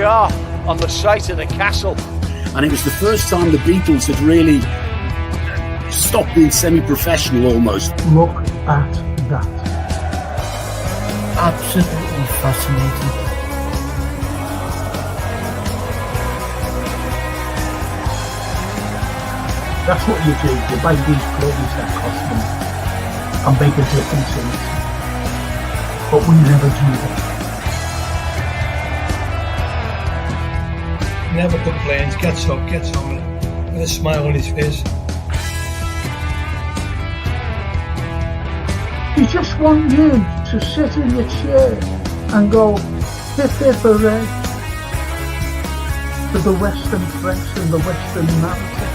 are on the site of the castle. And it was the first time the Beatles had really stopped being semi-professional almost. Look at that. Absolutely fascinating. That's what you do. You buy these clothes that cost money and make a difference in it. But we never do that. Never complains, gets up, gets on with a smile on his face. You just want you to sit in your chair and go hip hip hooray for the Western press and the Western narrative.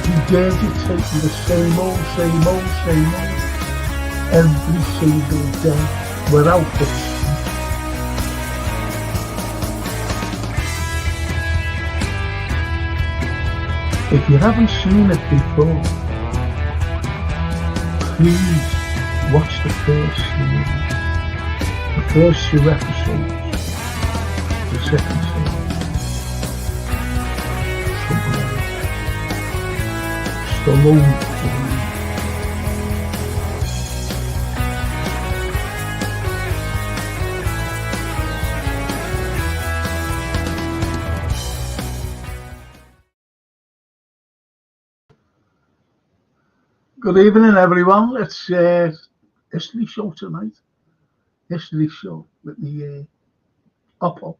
You dare to take me the same old every single day without this. If you haven't seen it before, please watch the first series, the first 2 episodes, the second series. Stallone. Good evening, everyone. It's history show tonight. History show with me, Oppo,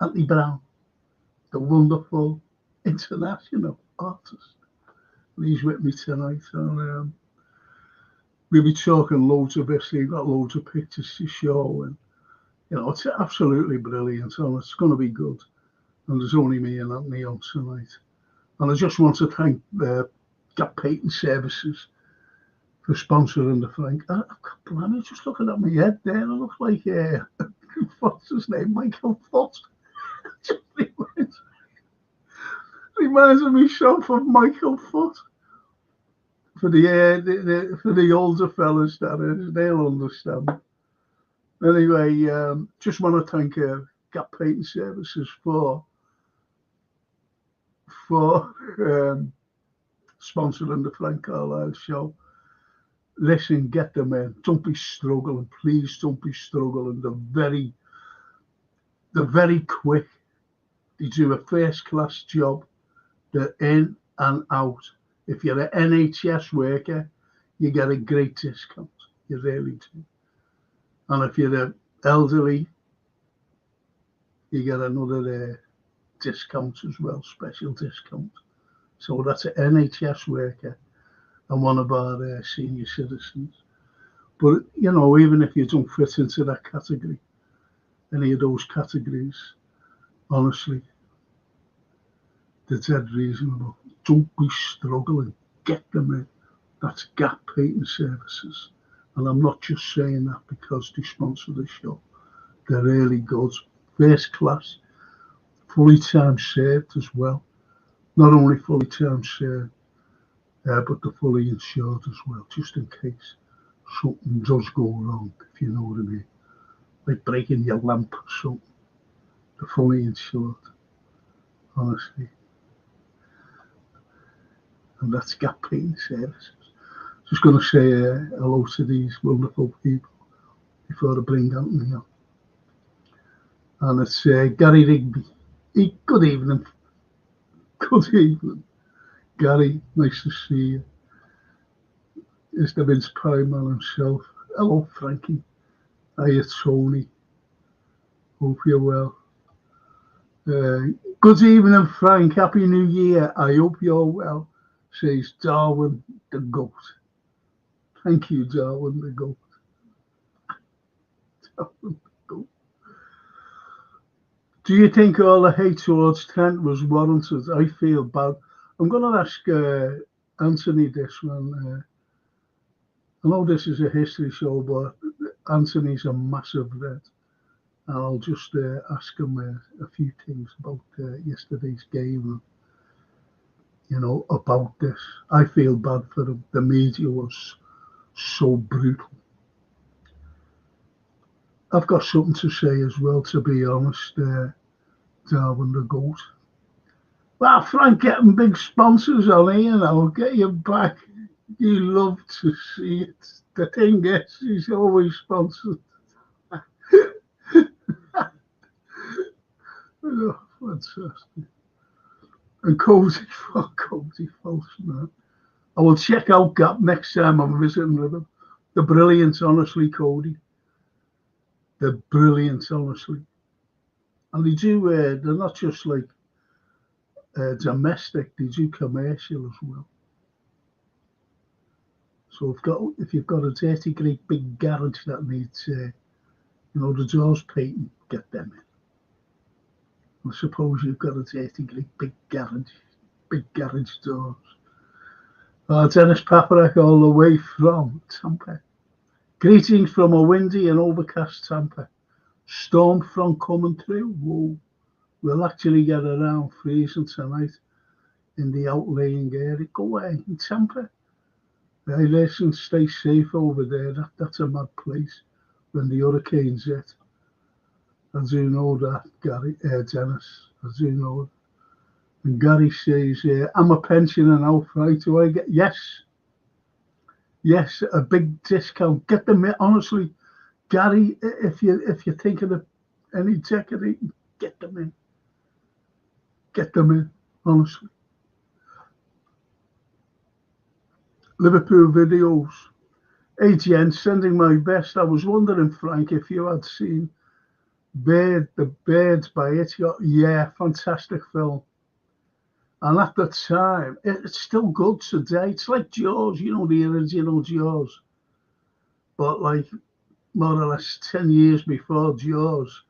Anthony Brown, the wonderful international artist. He's with me tonight, and we'll be talking loads of history. We've got loads of pictures to show, and it's absolutely brilliant, and it's going to be good. And there's only me and Anthony on tonight. And I just want to thank Gap Patent Services for sponsoring the Frank. I've got blimey, just looking at my head there, it looks like what's his name, Michael Foot. Just reminds me myself of Michael Foot. For the older fellas, that is, they'll understand. Anyway, just want to thank Gap Patent Services for sponsoring the Frank Carlyle Show. Listen, get them in. Don't be struggling. Please don't be struggling. They're very quick. They do a first-class job. They're in and out. If you're an NHS worker, you get a great discount. You really do. And if you're an elderly, you get another discount as well, special discount. So that's an NHS worker and one of our senior citizens. But, even if you don't fit into that category, any of those categories, honestly, they're dead reasonable. Don't be struggling. Get them in. That's Gap Patent Services. And I'm not just saying that because they sponsor the show. They're really good. First class. Fully time served as well. Not only fully time served, but they're fully insured as well, just in case something does go wrong, if you know what I mean. Like breaking your lamp or something. They're fully insured, honestly. And that's Gap Patent Services. Just going to say hello to these wonderful people before I bring Anthony on. And it's Gary Rigby. Good evening. Good evening. Gary, nice to see you. It's the Vince Primal himself. Hello, Frankie. Hiya, Tony. Hope you're well. Good evening, Frank. Happy New Year. I hope you're well, says Darwin the Goat. Thank you, Darwin the Goat. Darwin the Goat. Do you think all the hate towards Trent was warranted? I feel bad. I'm going to ask Anthony this one. I know this is a history show, but Anthony's a massive red. And I'll just ask him a few things about yesterday's game, about this. I feel bad for him. The media was so brutal. I've got something to say as well, to be honest. Darwin the goat. Well, Frank, getting big sponsors on here, you know, get your back. You love to see it. The thing is, he's always sponsored. Oh, fantastic. And Cody False, man. I will check out Gap next time I'm visiting Liverpool. The brilliant, honestly, Cody. They're brilliant, honestly. And they do, they're not just like domestic, they do commercial as well. So if you've got a dirty, great big garage that needs, the doors painting, get them in. I suppose you've got a dirty, great big garage doors. Dennis Paparak all the way from Tampa. Greetings from a windy and overcast Tampa. Storm front coming through. Whoa. We'll actually get around freezing tonight in the outlying area. Go away in Tampa. Hey, listen, stay safe over there. That's a mad place when the hurricanes hit. I do know that, Dennis. I do know it. And Gary says, I'm a pensioner now, right? Do I get yes, a big discount. Get them in. Honestly, Gary, if you're thinking of any decorating, get them in. Get them in, honestly. Liverpool videos. AGN, sending my best. I was wondering, Frank, if you had seen The Birds by Hitchcock. Yeah, fantastic film. And at the time, it's still good today. It's like Jaws, the original Jaws. But like more or less 10 years before Jaws,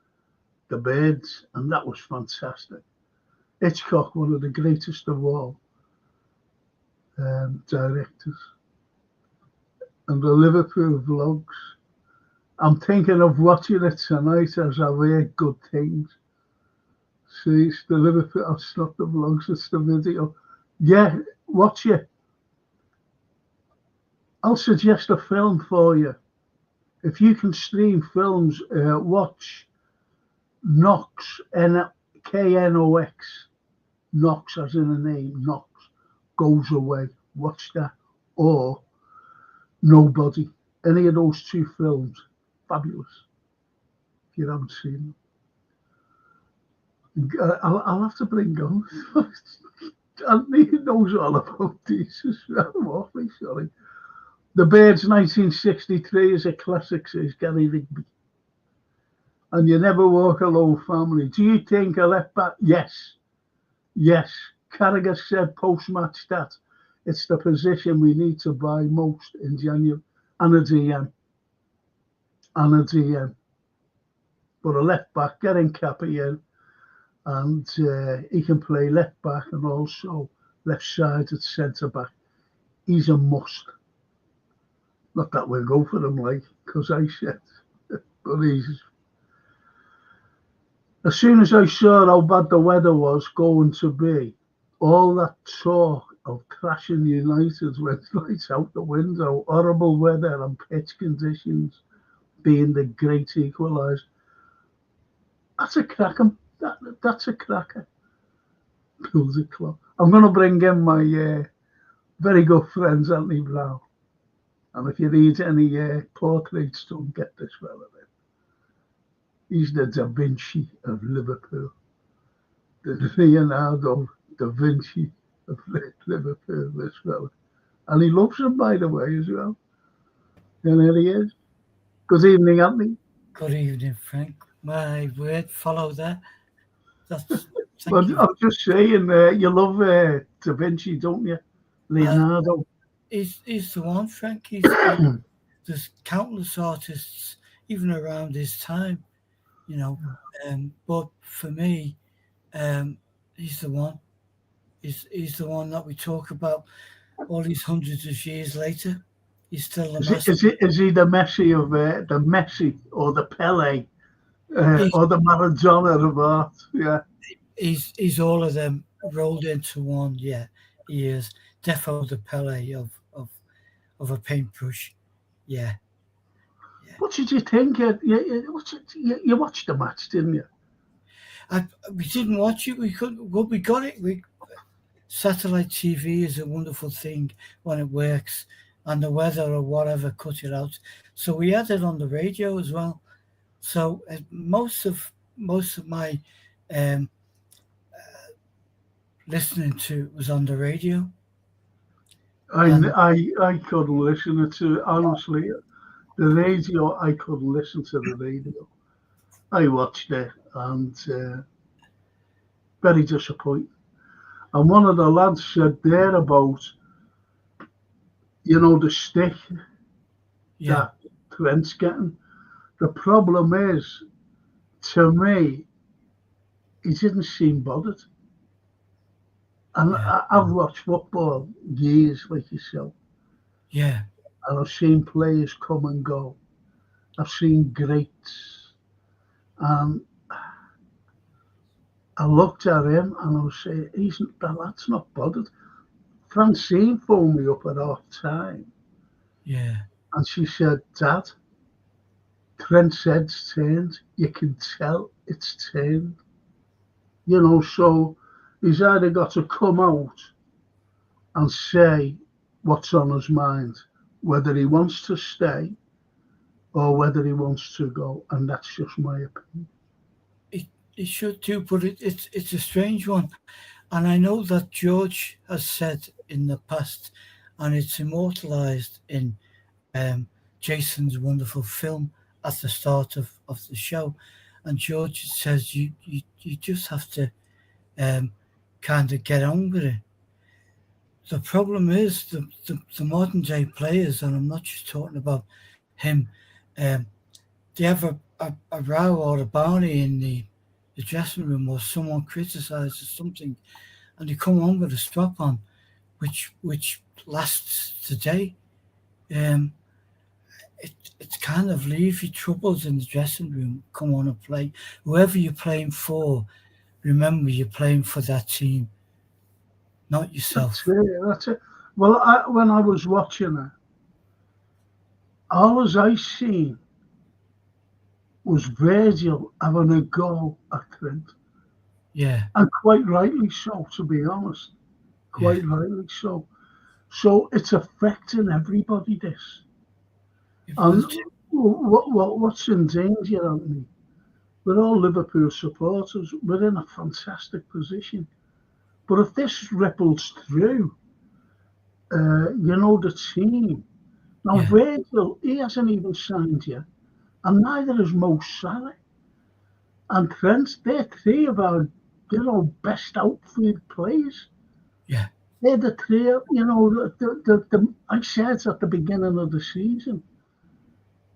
The Birds, and that was fantastic. Hitchcock, one of the greatest of all directors. And the Liverpool vlogs. I'm thinking of watching it tonight as I've heard good things. See, it's the Liverpool, it's not the vlogs, it's the video. Yeah, watch it. I'll suggest a film for you. If you can stream films, watch Knox, Knox, Knox as in a name, Knox, Goes Away. Watch that. Or Nobody. Any of those two films, fabulous. If you haven't seen them. I'll have to bring on. Anthony knows all about these as well. I'm awfully sorry. The Birds 1963 is a classic, says Gary Rigby. And You Never Walk Alone, family. Do you think a left back? Yes. Yes. Carragher said post-match that it's the position we need to buy most in January. And a DM. But a left back, getting Cappy in. And he can play left back and also left side at centre back. He's a must. Not that we'll go for him, because I said, but he's. As soon as I saw how bad the weather was going to be, all that talk of crashing United went right out the window. Horrible weather and pitch conditions being the great equaliser. That's a cracker. That's a cracker. Pulls it clock. I'm going to bring in my very good friends, Anthony Brown. And if you need any portraits done, get this fella in. He's the Da Vinci of Liverpool. The Leonardo da Vinci of Liverpool, this fella. And he loves him, by the way, as well. And there he is. Good evening, Anthony. Good evening, Frank. My word, follow that. Well, I'm just saying, you love Da Vinci, don't you? Leonardo. He's the one, Frank. There's countless artists, even around his time, but for me, he's the one. He's the one that we talk about all these hundreds of years later. He's still the master. Is he the Messi of the Messi or the Pele or the Maradona of art? Yeah. He's all of them rolled into one. Yeah, he is defo the Pele of a paintbrush. Yeah. What did you think? You watched the match, didn't you? We didn't watch it. We couldn't. Well, we got it. Satellite TV is a wonderful thing when it works, and the weather or whatever cut it out. So we had it on the radio as well. So most of my um, listening to was on the radio. I couldn't listen to, honestly, the radio. I couldn't listen to the radio. I watched it, and very disappointing. And one of the lads said there about, the stick that Trent's getting. The problem is, to me, he didn't seem bothered. And I've watched football years, like yourself. Yeah. And I've seen players come and go. I've seen greats. And I looked at him and I was saying, the lad's not bothered. Francine phoned me up at half time. Yeah. And she said, Dad, Trent's head's turned. You can tell it's turned. So he's either got to come out and say what's on his mind, whether he wants to stay or whether he wants to go. And that's just my opinion. It should too, but it's a strange one. And I know that George has said in the past, and it's immortalised in Jason's wonderful film at the start of the show. And George says you just have to kind of get on with it. The problem is the modern day players, and I'm not just talking about him, they have a row or a barney in the dressing room, or someone criticises something, and they come on with a strop on, which lasts today. It's kind of leave your troubles in the dressing room. Come on and play. Whoever you're playing for, remember you're playing for that team, not yourself. That's it. Well, when I was watching it, all I seen was Virgil having a go at Trent. Yeah. And quite rightly so, to be honest. Quite rightly so. So it's affecting everybody, this. And what's in danger, Anthony? We're all Liverpool supporters. We're in a fantastic position. But if this ripples through, the team. Now, Virgil, he hasn't even signed yet. And neither is Mo Salah. And Trent, they're three of our, best outfield players. Yeah. They're the three, I said at the beginning of the season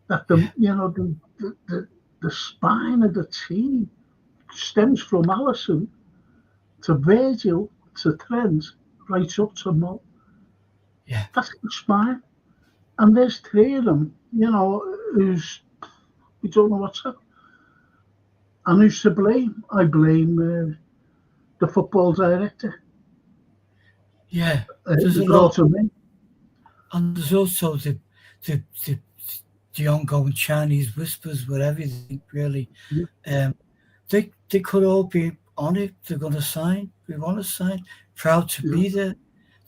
that the spine of the team stems from Alisson to Virgil to Trent right up to Mo. Yeah. That's the spine. And there's three of them, who's, we don't know what's up. And who's to blame? I blame the football director. Yeah. There's a lot of me. And there's also the ongoing Chinese whispers with everything, really. Yeah. They could all be on it. They're going to sign. We want to sign. Proud to be there.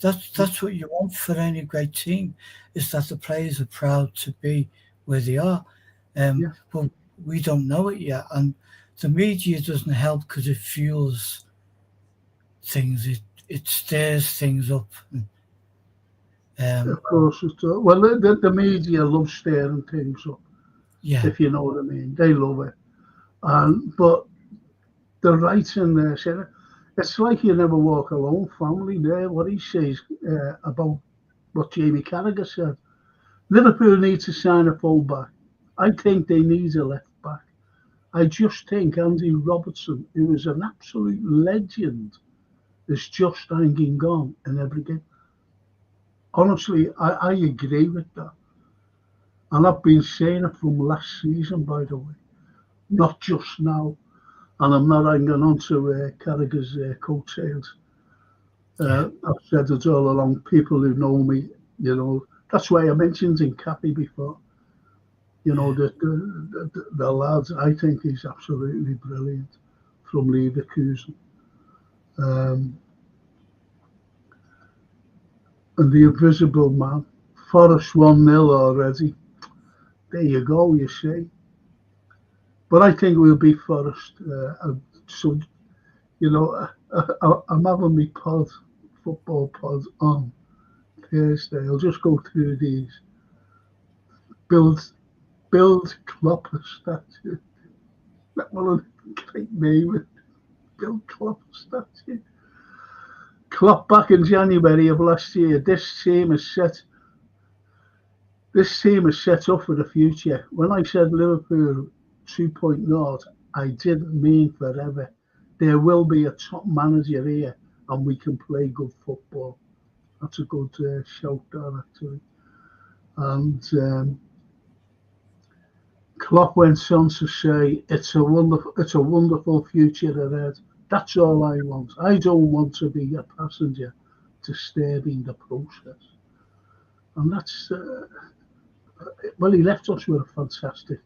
That's what you want for any great team, is that the players are proud to be where they are. But we don't know it yet. And the media doesn't help because it fuels things. It stirs things up. Of course it does. Well, the media love stirring things up. Yeah. If you know what I mean. They love it. But the writing there, said it's like you never walk alone, family there. What he says about what Jamie Carragher said. Liverpool need to sign a full-back. I think they need a left-back. I just think Andy Robertson, who is an absolute legend, is just hanging on in every game. Honestly, I agree with that. And I've been saying it from last season, by the way. Not just now. And I'm not hanging on to Carragher's coattails. I've said it all along. People who know me, that's why I mentioned in Cappy before. The lad, I think he's absolutely brilliant. from Leverkusen. And the Invisible Man, Forest 1-0 already. There you go, you see. But I think we'll beat Forest. So, you know, I'm having my football pod on Thursday. I'll just go through these. Build Klopper statue. That one, great name. Build Klopper statue. Klopp back in January of last year. This team is set up for the future. When I said Liverpool 2.0, I didn't mean forever. There will be a top manager here, and we can play good football. That's a good shout there, actually. And Klopp went on to say, "It's a wonderful future ahead." That's all I want. I don't want to be a passenger disturbing the process. And that's, well, he left us with a fantastic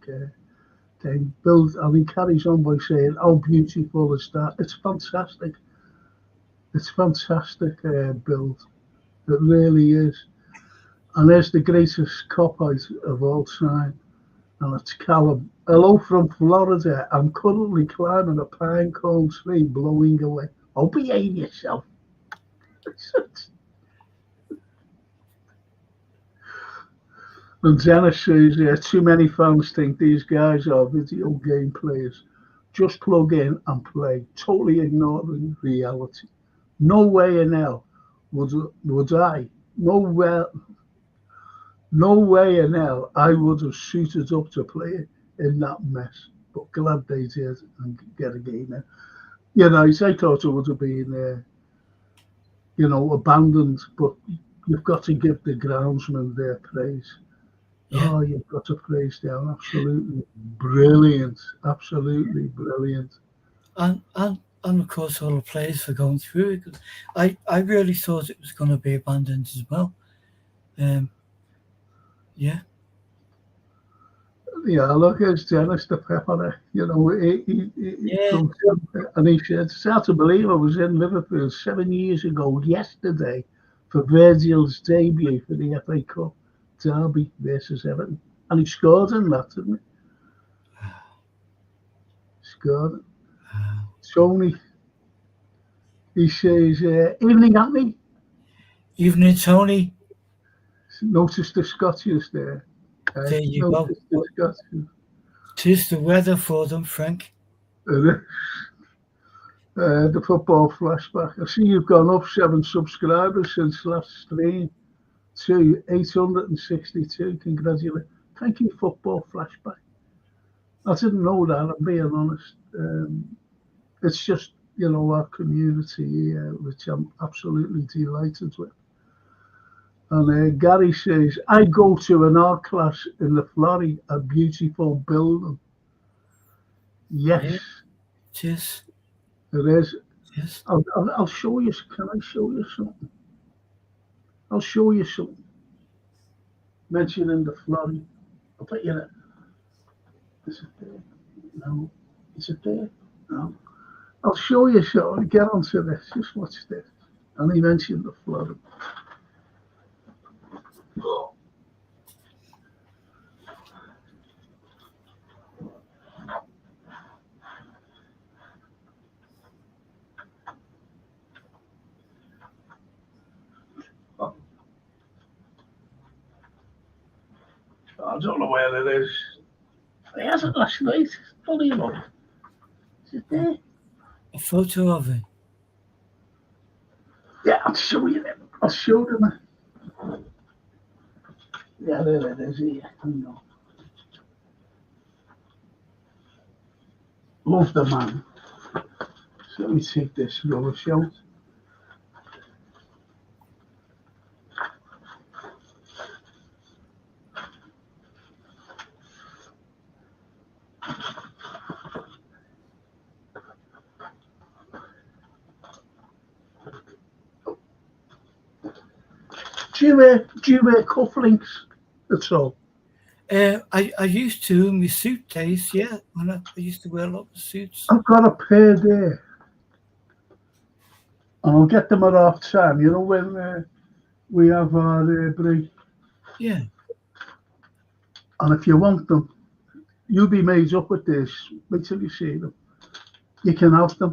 thing. And he carries on by saying, "How beautiful is that?" It's fantastic. It's fantastic build. It really is. And there's the greatest cop-out of all time. And it's Callum. Hello from Florida. I'm currently climbing a pine cone tree blowing away. Oh, behave yourself. And Dennis says, too many fans think these guys are video game players. Just plug in and play, totally ignoring reality. No way in hell would I. No way in hell I would have suited up to play in that mess. But glad they did and get a game in. You know, I thought it would have been, abandoned, but you've got to give the groundsman their praise. Yeah. Oh, you've got to praise them. Absolutely brilliant. Absolutely brilliant. And of course, all the players for going through it. I really thought it was going to be abandoned as well. Yeah. Yeah, look, it's Dennis the Pepper. You know, and he said, it's hard to believe I was in Liverpool 7 years ago yesterday for Virgil's debut for the FA Cup derby versus Everton. And he scored in that, didn't he? Scored. Tony, he says, evening, Anthony. Evening, Tony. Notice the Scotches there. There you go. Tis the weather for them, Frank. The football flashback. I see you've gone up 7 subscribers since last stream to 862. Congratulations. Thank you, football flashback. I didn't know that, I'm being honest. It's just, our community here, which I'm absolutely delighted with. And Gary says, I go to an art class in the Florrie, a beautiful building. Yes. Yeah, it is. It is. Yes. I'll show you. Can I show you something? I'll show you something. Mentioning the Florrie. I'll put you in it. Is it there? No. Is it there? No. I'll show you something. Get onto this. Just watch this. And he mentioned the Florrie. I don't know where it is. It hasn't last night. Funny enough. Is it there? A photo of it. Yeah, I'll show you them. I'll show them. Yeah, there it is here. Hang on. Love the man. So let me take this rubbish out. Do you wear cufflinks at all? I used to in my suit days, yeah. When I used to wear a lot of suits. I've got a pair there, and I'll get them at half time. You know when we have our break, Yeah. and if you want them, you'll be made up with this. Wait till you see them. You can have them.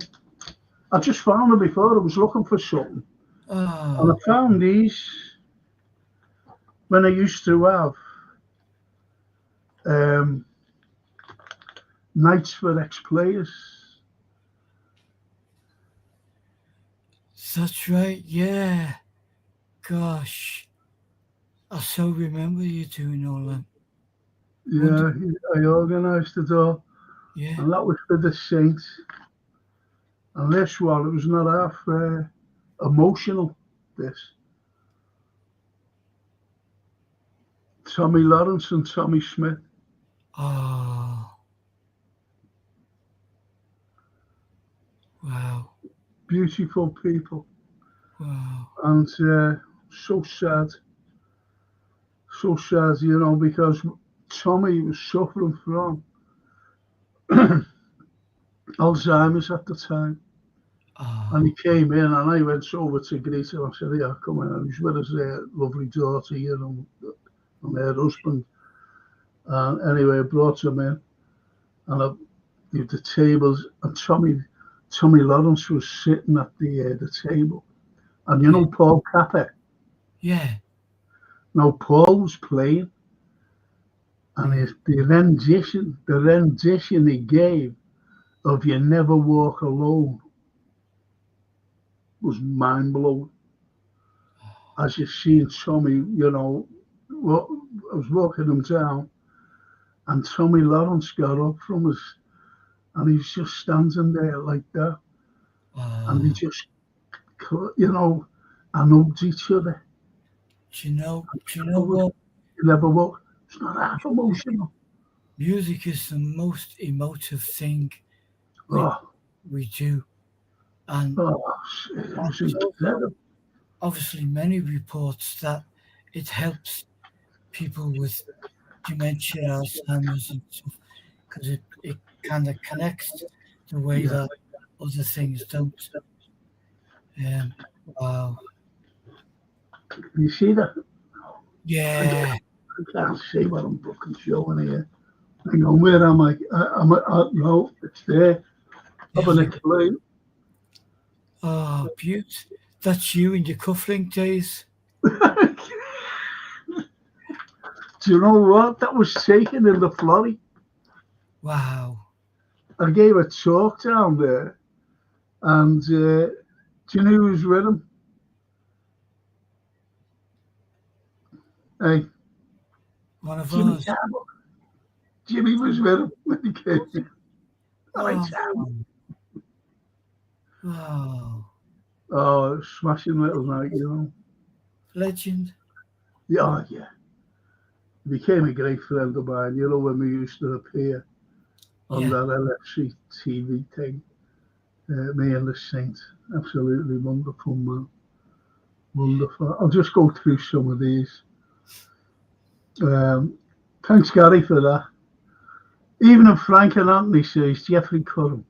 I just found them before. I was looking for something, and I Oh, found these when I used to have nights for ex-players. that's right. Yeah. Gosh, I so remember you doing all that. Yeah, I organised it all, Yeah. and that was for the Saints. And this one, it was not half emotional. This Tommy Lawrence and Tommy Smith. Oh. Wow. Beautiful people, Wow. and so sad, because Tommy was suffering from Alzheimer's at the time, and Oh. he came in, and I went over to greet him. I said, "Yeah, come in." And he's with his lovely daughter, and her husband. And anyway, I brought him in, and the tables, and Tommy Lawrence was sitting at the table, and you Yeah. know Paul Capper. Yeah. Now Paul was playing, and the rendition he gave of "You Never Walk Alone" was mind blowing. As you seen Tommy, I was walking him down, and Tommy Lawrence got up from his, and he's just standing there like that, and he Oh. just, and hugged each other. Do you know what? You never walk. It's not half emotional. Music is the most emotive thing we Oh, we do, and it was there's also incredible. obviously many reports that it helps people with dementia, Alzheimer's, and stuff because it kind of connects the way Yeah. that other things don't. Wow. You see that? Yeah. I can't see what I'm fucking showing here. Hang on, where am I? No, it's there. I've Yeah. an explain. Oh, beaut. That's you in your cufflink days. Do you know what? That was taken in the Florrie. Wow. I gave a talk down there, and do you know who was with him? Hey, One of Jimmy us. Tarbuck. Jimmy was with him when he came in. All right, Oh, Sam. wow. Oh, smashing little night. Legend. Yeah, yeah. He became a great friend of mine. When we used to appear on Yeah. that LFC TV thing, me and the Saint. Absolutely wonderful, man. Wonderful. I'll just go through some of these. Thanks, Gary, for that. Even if Frank and Anthony says Jeffrey Curran,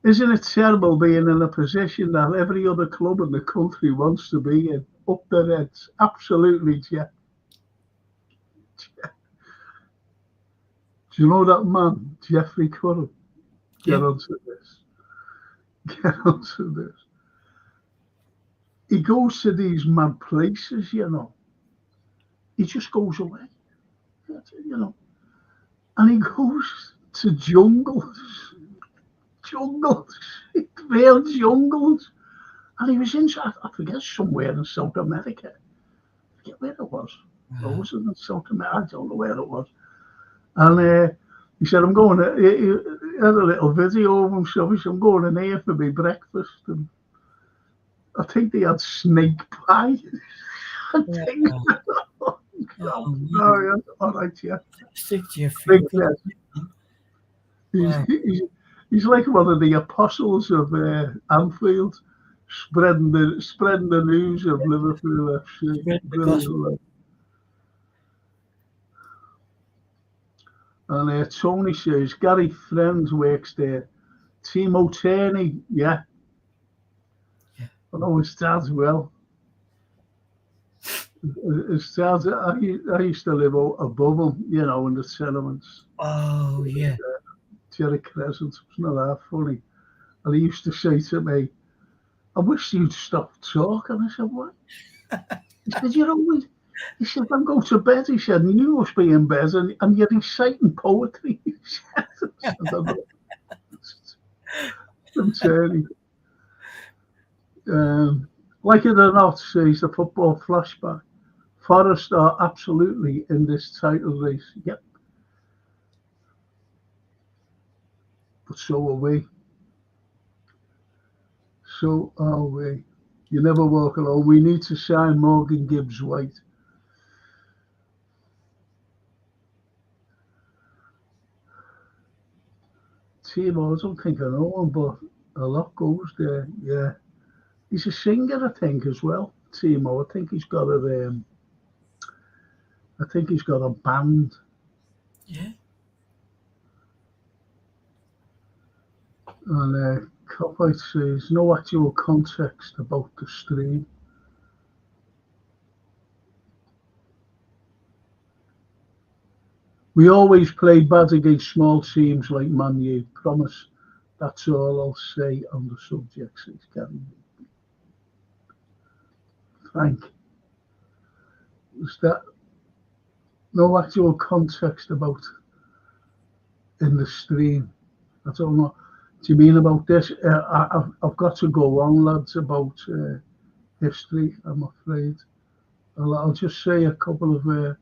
isn't it terrible being in a position that every other club in the country wants to be in? Up their heads. Absolutely, Jeff. Do you know that man, Jeffrey Curran? Get Yeah. onto this. Get onto this. He goes to these mad places, He just goes away, And he goes to jungles, real jungles. And he was in, I forget, somewhere in South America. I forget where it was. Or was it in South America? I don't know where it was. And he said, I'm going to, he had a little video of himself. He said, I'm going in here for my breakfast. And I think they had snake pie. I think. Yeah. All right, yeah. Stick to your feet. He's, Wow. he's like one of the apostles of Anfield, spreading the news of Liverpool FC. Spread the gospel. And Tony says, Gary Friend works there. Timo Turney, yeah. I know his dad well. His dad, I used to live above him, you know, in the tenements. Oh, yeah. Jerry Crescent, it's not that funny. And he used to say to me, I wish you'd stop talking. I said, what? He said, you're always, he said, then go to bed. He said, and you must be in bed and you're reciting poetry. He said, like it or not, says the football flashback. Forest are absolutely in this title race. Yep. But so are we. So are we. You never walk alone. We need to sign Morgan Gibbs White. Timo, I don't think I know him, but a lot goes there. Yeah. He's a singer, I think, as well. Timo. I think he's got a band. Yeah. And Copite says, no actual context about the stream. We always play bad against small teams like Man U. Promise. That's all I'll say on the subject, says Gary. Frank, is that no actual context about in the stream? I don't know. Do you mean about this? I've got to go on, lads, about history, I'm afraid. I'll just say a couple of...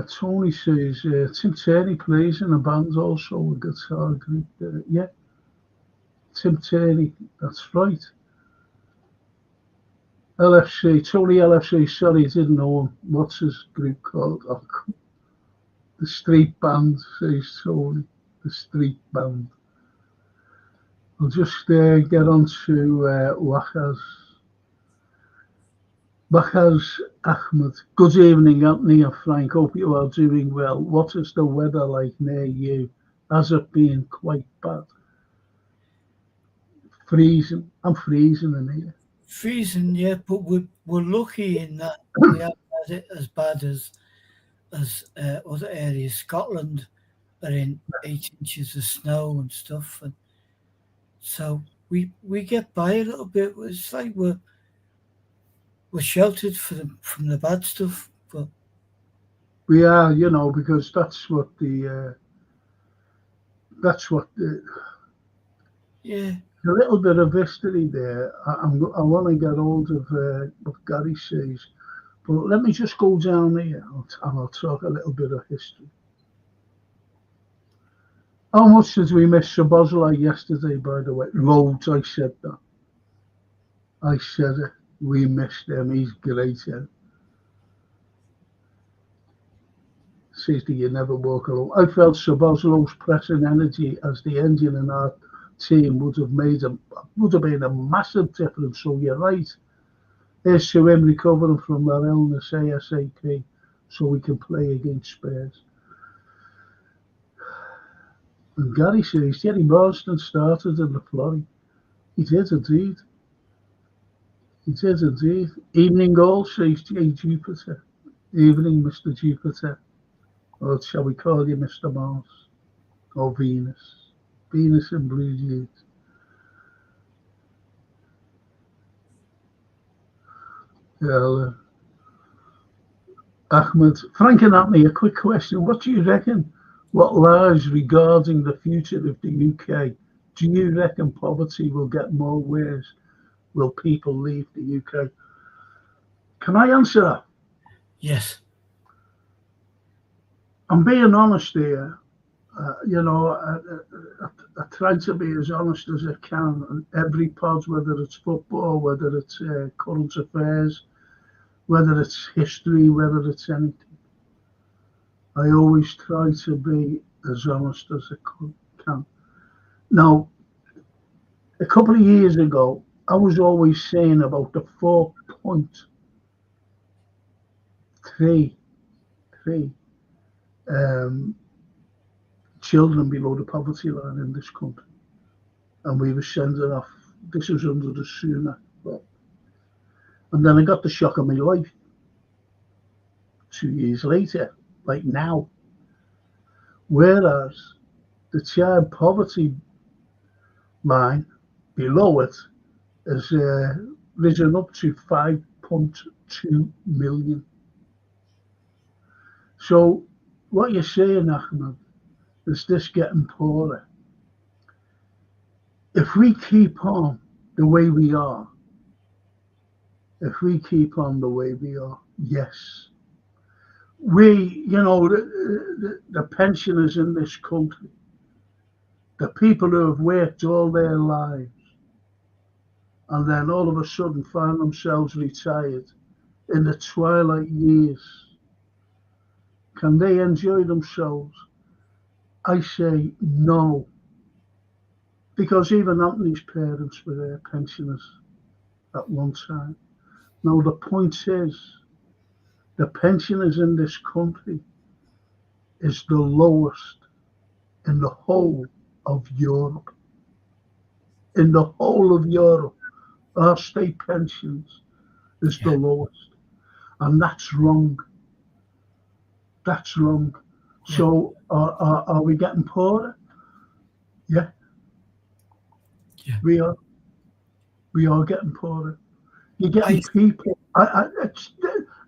Tony says, Tim Turney plays in a band also, a guitar group. Yeah, Tim Turney, that's right. LFC, Tony LFC, sorry, didn't know him. What's his group called? Oh, the Street Band, says Tony. The Street Band. I'll just get on to Wachaz Ahmed. Good evening, Anthony and Frank. Hope you are doing well. What is the weather like near you? Has it been quite bad? Freezing. I'm freezing in here. Freezing, yeah, but we're lucky in that we haven't had it as bad as other areas. Scotland are in 8 inches of snow and stuff, and so we get by a little bit. It's like we're sheltered from the bad stuff, but we are, because that's what yeah. A little bit of history there. I want to get hold of what Gary says, but let me just go down here and I'll talk a little bit of history. How much did we miss Szoboszlai yesterday, by the way? Loads, I said that. I said it. We missed him. He's great, yeah. Says that you never walk alone. I felt Szoboszlai's pressing energy as the engine in our team would have been a massive difference. So you're right. Here's to him recovering from that illness ASAP so we can play against Spurs. And Gary says Jerry Marsden started in the flurry. He did indeed. He did indeed. Evening all, says J. Jupiter. Evening, Mr. Jupiter. Or shall we call you Mr. Mars? Or Venus? Venus in blue jeans. Yeah, Ahmed. Frank and Anthony, a quick question. What do you reckon? What lies regarding the future of the UK? Do you reckon poverty will get more worse? Will people leave the UK? Can I answer that? Yes. I'm being honest here. I try to be as honest as I can on every pod, whether it's football, whether it's current affairs, whether it's history, whether it's anything. I always try to be as honest as I can. Now, a couple of years ago, I was always saying about the 4.3 children below the poverty line in this country. And we were sending off, this was under the Sunak. And then I got the shock of my life 2 years later, like now. Whereas the child poverty line below it has risen up to 5.2 million. So what you're saying, Ahmed, is this getting poorer. If we keep on the way we are, yes. We, the pensioners in this country, the people who have worked all their lives and then all of a sudden find themselves retired in the twilight years, can they enjoy themselves? I say no. Because even Anthony's parents were pensioners at one time. Now the point is, the pensioners in this country is the lowest in the whole of Europe. In the whole of Europe, our state pensions is the lowest. And that's wrong. That's wrong. Yeah. So are we getting poorer? Yeah. We are getting poorer. You're getting people.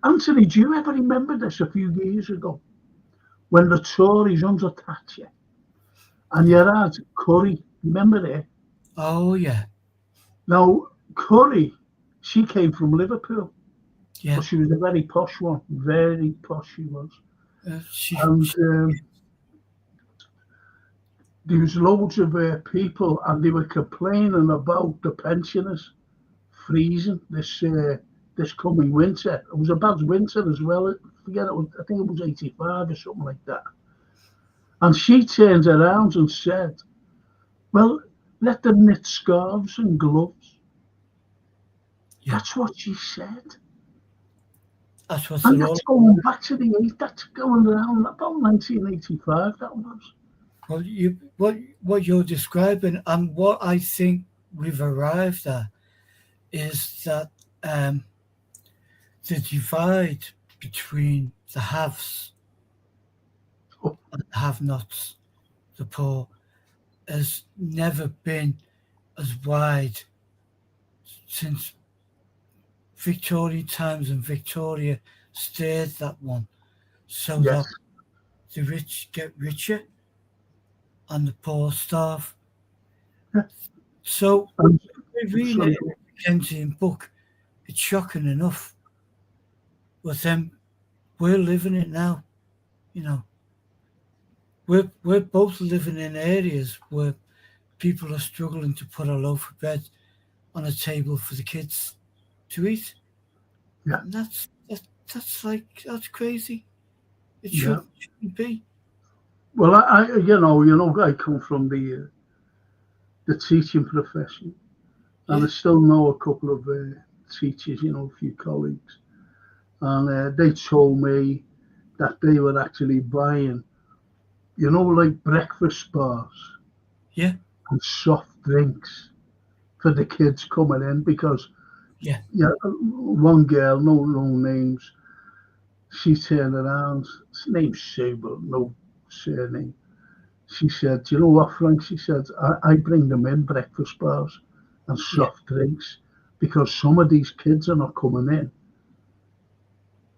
Anthony, do you ever remember this a few years ago when the Tories under Thatcher and you had Curry? Remember that? Oh yeah. Now Curry, she came from Liverpool. Yeah. But she was a very posh one. Very posh she was. There was loads of people, and they were complaining about the pensioners freezing this coming winter. It was a bad winter as well. I think it was 85 or something like that. And she turned around and said, well, let them knit scarves and gloves. Yeah. That's what she said. That's going back to that's going around about 1985, that was. Well, what you're describing and what I think we've arrived at is that the divide between the haves and the have-nots, the poor, has never been as wide since Victorian times, and Victoria stirred that one so that the rich get richer and the poor starve. So reading a Dickensian book, it's shocking enough. But then we're living it now, We're both living in areas where people are struggling to put a loaf of bread on a table for the kids to eat. Yeah. And that's crazy. It shouldn't be. Well, I come from the teaching profession, and I still know a couple of teachers, a few colleagues, and they told me that they were actually buying, like breakfast bars, and soft drinks for the kids coming in because, one girl, no names, she turned around, her name's Sue, but no surname. She said, "Do you know what, Frank?" She said, I bring them in breakfast bars and soft drinks because some of these kids are not coming in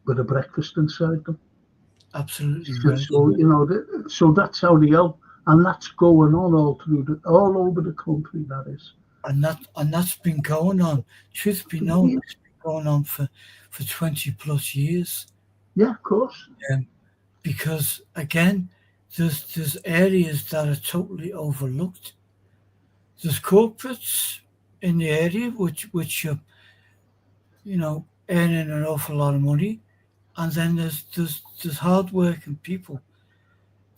with a breakfast inside them." Absolutely right. So, so that's how they help, and that's going on all over the country. That is, and that's been going on. Truth be known, it's been going on for 20 plus years. Yeah, of course. Because again, there's areas that are totally overlooked. There's corporates in the area which are, earning an awful lot of money, and then there's hard-working people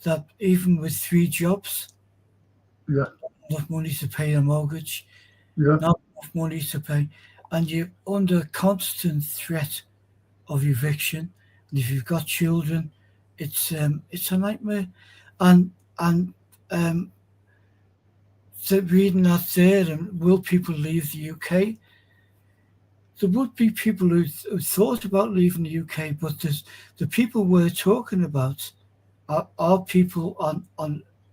that even with 3 jobs, not enough money to pay a mortgage, not enough money to pay, and you're under constant threat of eviction. And if you've got children, it's a nightmare, and um, reading that there, and will people leave the UK? There would be people who thought about leaving the UK, but the people we're talking about are people on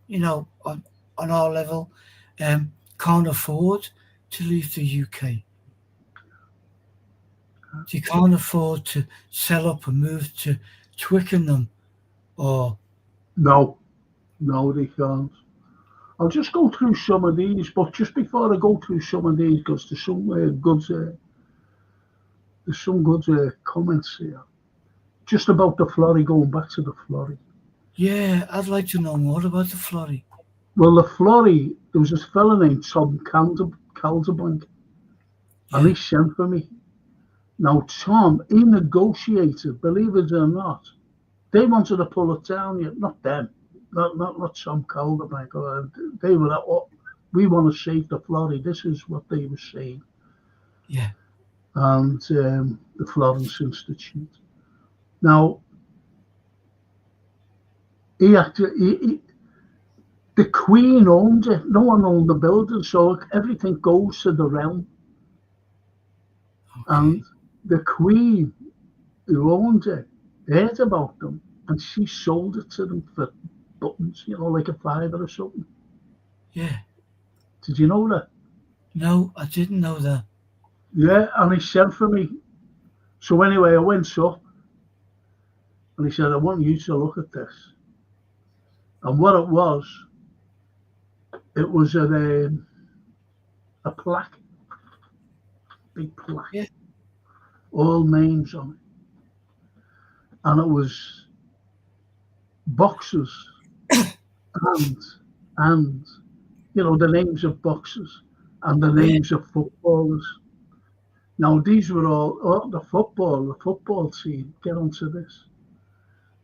you know on our level, can't afford to leave the UK. They can't afford to sell up and move to Twickenham or No, they can't. I'll just go through some of these, but just before I go through some of these, because there's some good comments here. Just about the flurry, going back to the flurry. yeah, I'd like to know more about the flurry. Well, the flurry, there was this fella named Tom Calderbank, and he sent for me. Now, Tom, he negotiated, believe it or not. They wanted to pull it down, yet not them, not Tom Calderbank. They were like, oh, we want to save the flurry. This is what they were saying. Yeah. And the Florence Institute. Now, the Queen owned it. No one owned the building, so everything goes to the realm. Okay. And the Queen, who owned it, heard about them, and she sold it to them for buttons, like a $5 or something. Yeah. Did you know that? No, I didn't know that. Yeah, and he sent for me. So anyway, I went up, and he said, I want you to look at this. And what it was a plaque, big plaque, yeah. All names on it. And it was boxers and the names of boxers and the names of footballers. Now, these were all the football team, get onto this.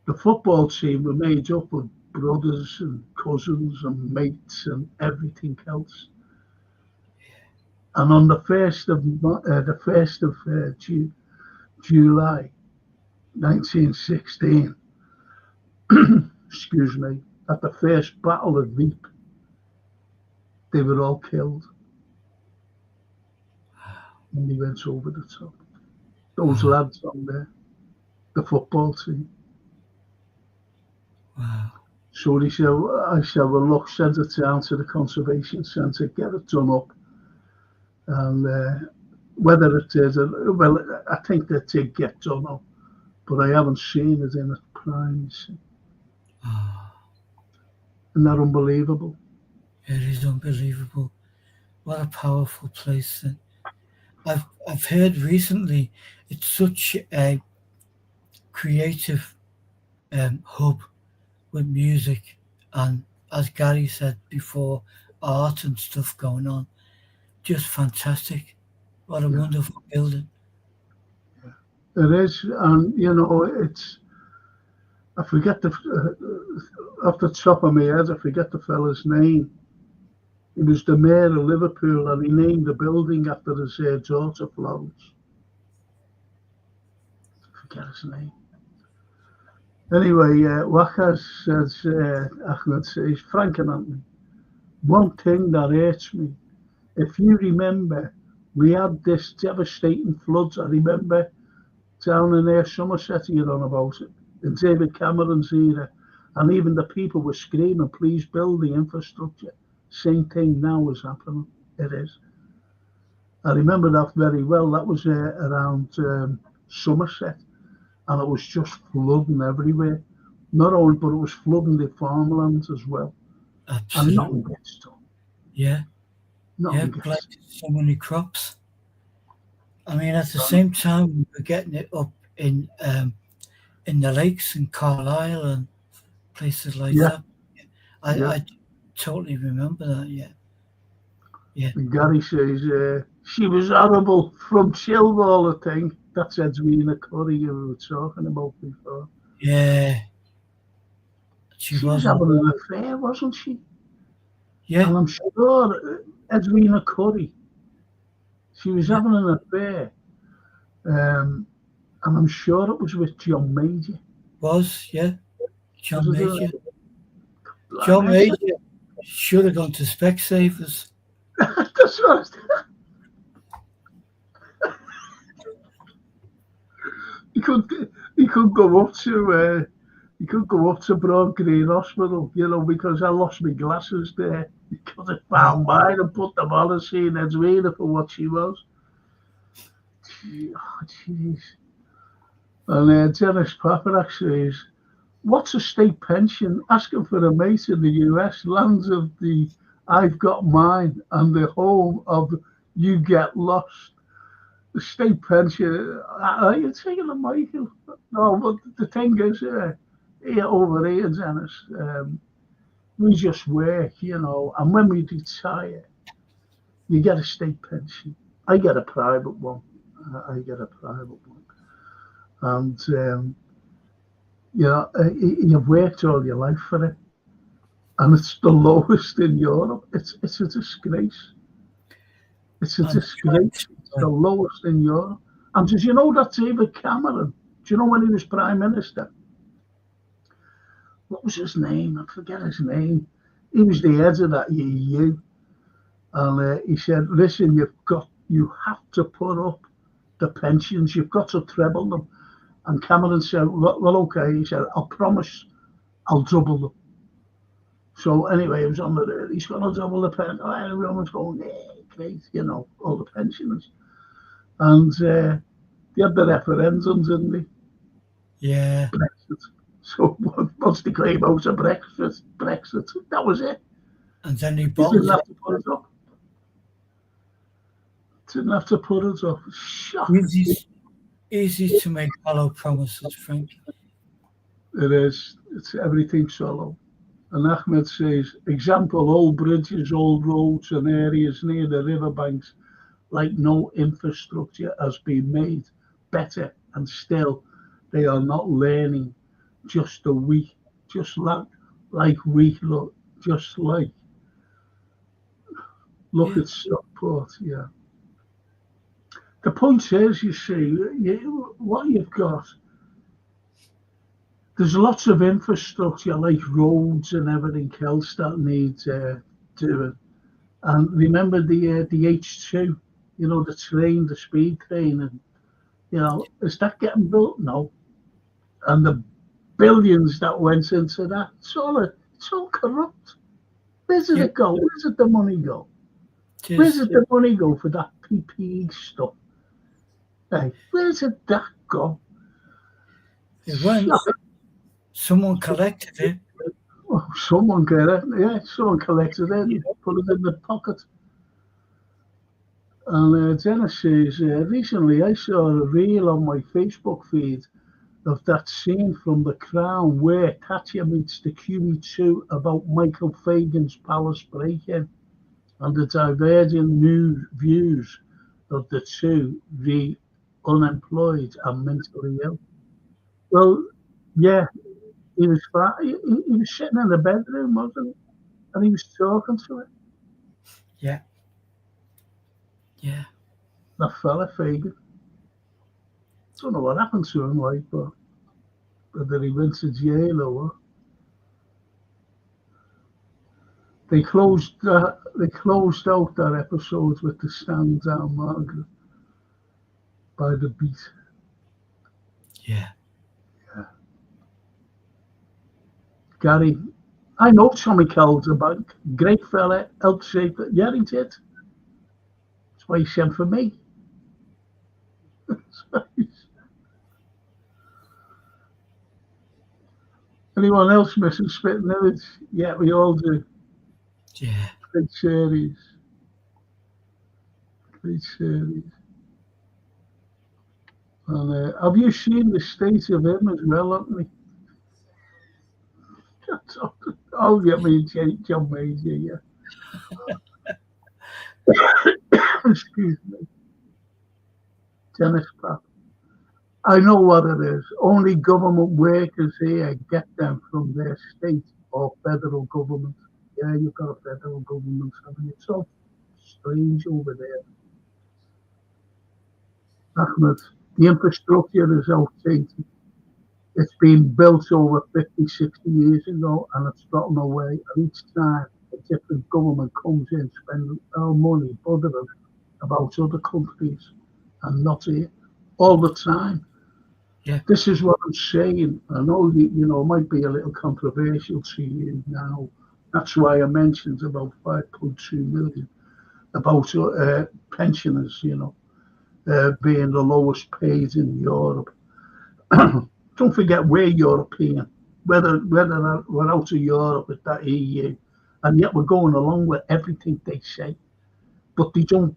The football team were made up of brothers and cousins and mates and everything else. And on the 1st of July 1916, excuse me, at the first Battle of Veep, they were all killed. And he went over the top. Those lads on there, the football team. Wow. So I said, well, look, send it down to the conservation centre, get it done up. And whether it is, well, I think that it get done up, but I haven't seen it in its prime. Isn't that unbelievable? It is unbelievable. What a powerful place. And I've heard recently it's such a creative hub with music and, as Gary said before, art and stuff going on. Just fantastic. What a wonderful building. It is, and it's. I forget off the top of my head. I forget the fella's name. He was the mayor of Liverpool, and he named the building after his daughter Florence. I forget his name. Anyway, Waka says, Ahmed says, Frank and Anthony, one thing that hurts me, if you remember, we had this devastating floods. I remember down in there, Somerset, you're on about it, in David Cameron's era, and even the people were screaming, please build the infrastructure. Same thing now is happening. It is. I remember that very well. That was around Somerset, and it was just flooding everywhere. Not only, but it was flooding the farmlands as well. Absolutely. And nothing gets done. Yeah. Nothing planted so many crops. I mean, at the same time, we were getting it up in the lakes in Carlisle and places like that. I totally remember that. Yeah. And Gary says she was horrible from Chilwell, I think. That's Edwina Curry you were talking about before. Yeah. She was having an affair, wasn't she? Yeah. And I'm sure Edwina Curry, she was having an affair. And I'm sure it was with John Major. Was, yeah. John Was it Major. a- John Major should have gone to Specsavers. That's right. He could go up to Broad Green Hospital, because I lost my glasses there. He could have found mine and put them on and seen Edwina for what she was. Oh, jeez. And Dennis Paparak says, what's a state pension? Asking for a mate in the US, lands of the I've got mine and the home of you get lost. The state pension, are you taking a Michael? No, but the thing is, over here, Dennis, we just work, and when we retire, you get a state pension. I get a private one. And, you've worked all your life for it. And it's the lowest in Europe. It's a disgrace. It's a disgrace. It's the lowest in Europe. And did you know that David Cameron, do you know when he was Prime Minister? What was his name? I forget his name. He was the head of that EU. And he said, listen, you have to put up the pensions. You've got to treble them. And Cameron said, well, okay. He said, I'll promise I'll double them. So anyway, it was on the, he's going to double the pension. Oh, everyone was going, yeah, great, all the pensioners. And they had the referendums, didn't they? Yeah. Brexit. So once they came out of Brexit, that was it. And then he didn't have to put it up. Didn't have to put it up. Shocking. Easy to make hollow promises, Frank. It is. It's everything solo. And Ahmed says, example, old bridges, old roads and areas near the riverbanks, like no infrastructure has been made better, and still they are not learning. Just like look at Stockport, yeah. The point is, you see, what you've got, there's lots of infrastructure like roads and everything else that needs doing. And remember the H2, the train, the speed train, and is that getting built? No. And the billions that went into that, it's all corrupt. Where did it go? Where did the money go? Where did the money go for that PPE stuff? Hey, where did that go? It went. Someone collected it. Oh, someone got it. Yeah, someone collected it and put it in the pocket. And Dennis says, recently I saw a reel on my Facebook feed of that scene from The Crown where Thatcher meets the QE2 about Michael Fagan's palace break-in and the diverging new views of the two, the unemployed and mentally ill. Well, yeah, he was sitting in the bedroom, wasn't he? And he was talking to it. Yeah. Yeah. That fella, Fagan. Don't know what happened to him, but whether he went to jail or what. They closed out that episode with the stand down Margaret by the beat. Yeah. Gary, I know Tommy Calderbank, great fella, helped shape it. Yeah, he did. That's why he sent for me. Anyone else missing Spitting Image? Yeah, we all do. Yeah. Great series. And have you seen The State of Him as well, haven't we? Oh, yeah, me, John Major, yeah. Excuse me. Dennis Pap. I know what it is. Only government workers here get them from their state or federal government. Yeah, you've got a federal government, haven't you? It's so strange over there. Ahmed, the infrastructure is outdated. It's been built over 50, 60 years ago, and it's gotten away. And each time a different government comes in, spending our money, bothering about other countries, and not here all the time. Yeah. This is what I'm saying. I know it might be a little controversial to you now. That's why I mentioned about 5.2 million about pensioners, being the lowest paid in Europe. Don't forget we're European, whether we're out of Europe with that EU, and yet we're going along with everything they say. But they don't,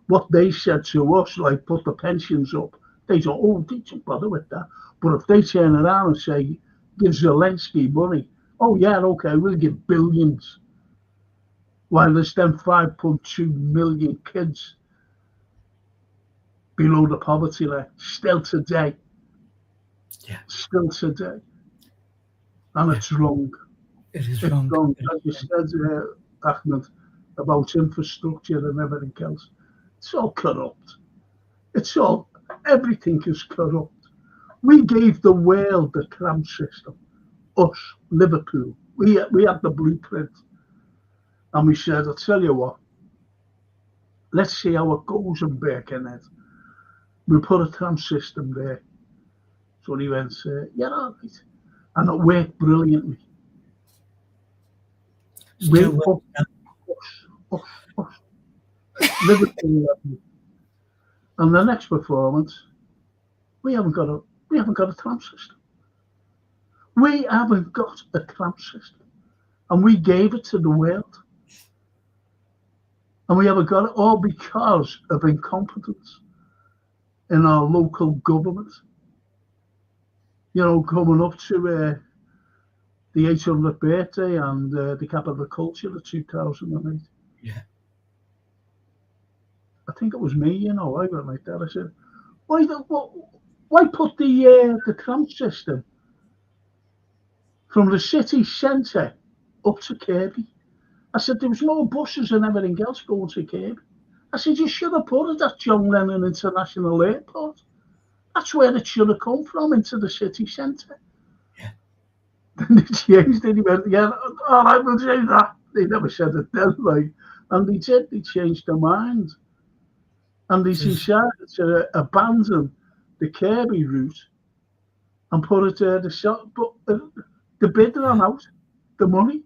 what they said to us, like put the pensions up, they don't bother with that. But if they turn around and say, give Zelensky money, oh yeah, okay, we'll give billions. While there's them 5.2 million kids below the poverty line, still today. Yeah. Still today. And it's wrong. It is It's wrong. wrong. As you said, Ahmed, about infrastructure and everything else. It's all corrupt. Everything is corrupt. We gave the world the tram system. Us, Liverpool. We had the blueprint. And we said, I'll tell you what, let's see how it goes in Birkenhead. We put a tram system there. So he went, yeah, all right. And it worked brilliantly. Still Liverpool. And the next performance, we haven't got a tram system. We haven't got a tram system. And we gave it to the world. And we haven't got it all because of incompetence in our local government. Coming up to the 800th birthday and the capital of culture of 2008. Yeah. I think it was me, I went like that. I said, why put the tram system from the city centre up to Kirby? I said, there was no buses and everything else going to Kirby. I said, you should have put it at John Lennon International Airport. That's where it should have come from, into the city centre. Yeah. Then they changed it. He went, yeah, all right, we'll change that. They never said it then, like. And they did. They changed their mind. And they decided to abandon the Kirby route and put it the shop. But the bid ran out, the money,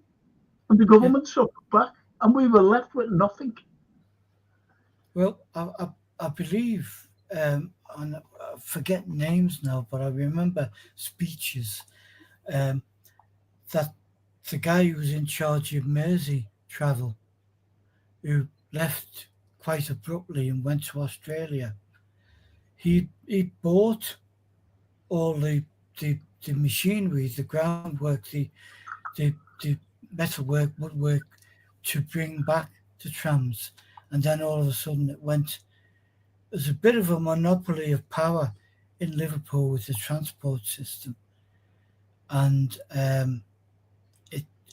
and the government took it back, and we were left with nothing. Well, I believe, and I forget names now, but I remember speeches that the guy who was in charge of Mersey travel, who left quite abruptly and went to Australia, he bought all the machinery, the groundwork, the metalwork, woodwork to bring back the trams, and then all of a sudden it went. There's a bit of a monopoly of power in Liverpool with the transport system, and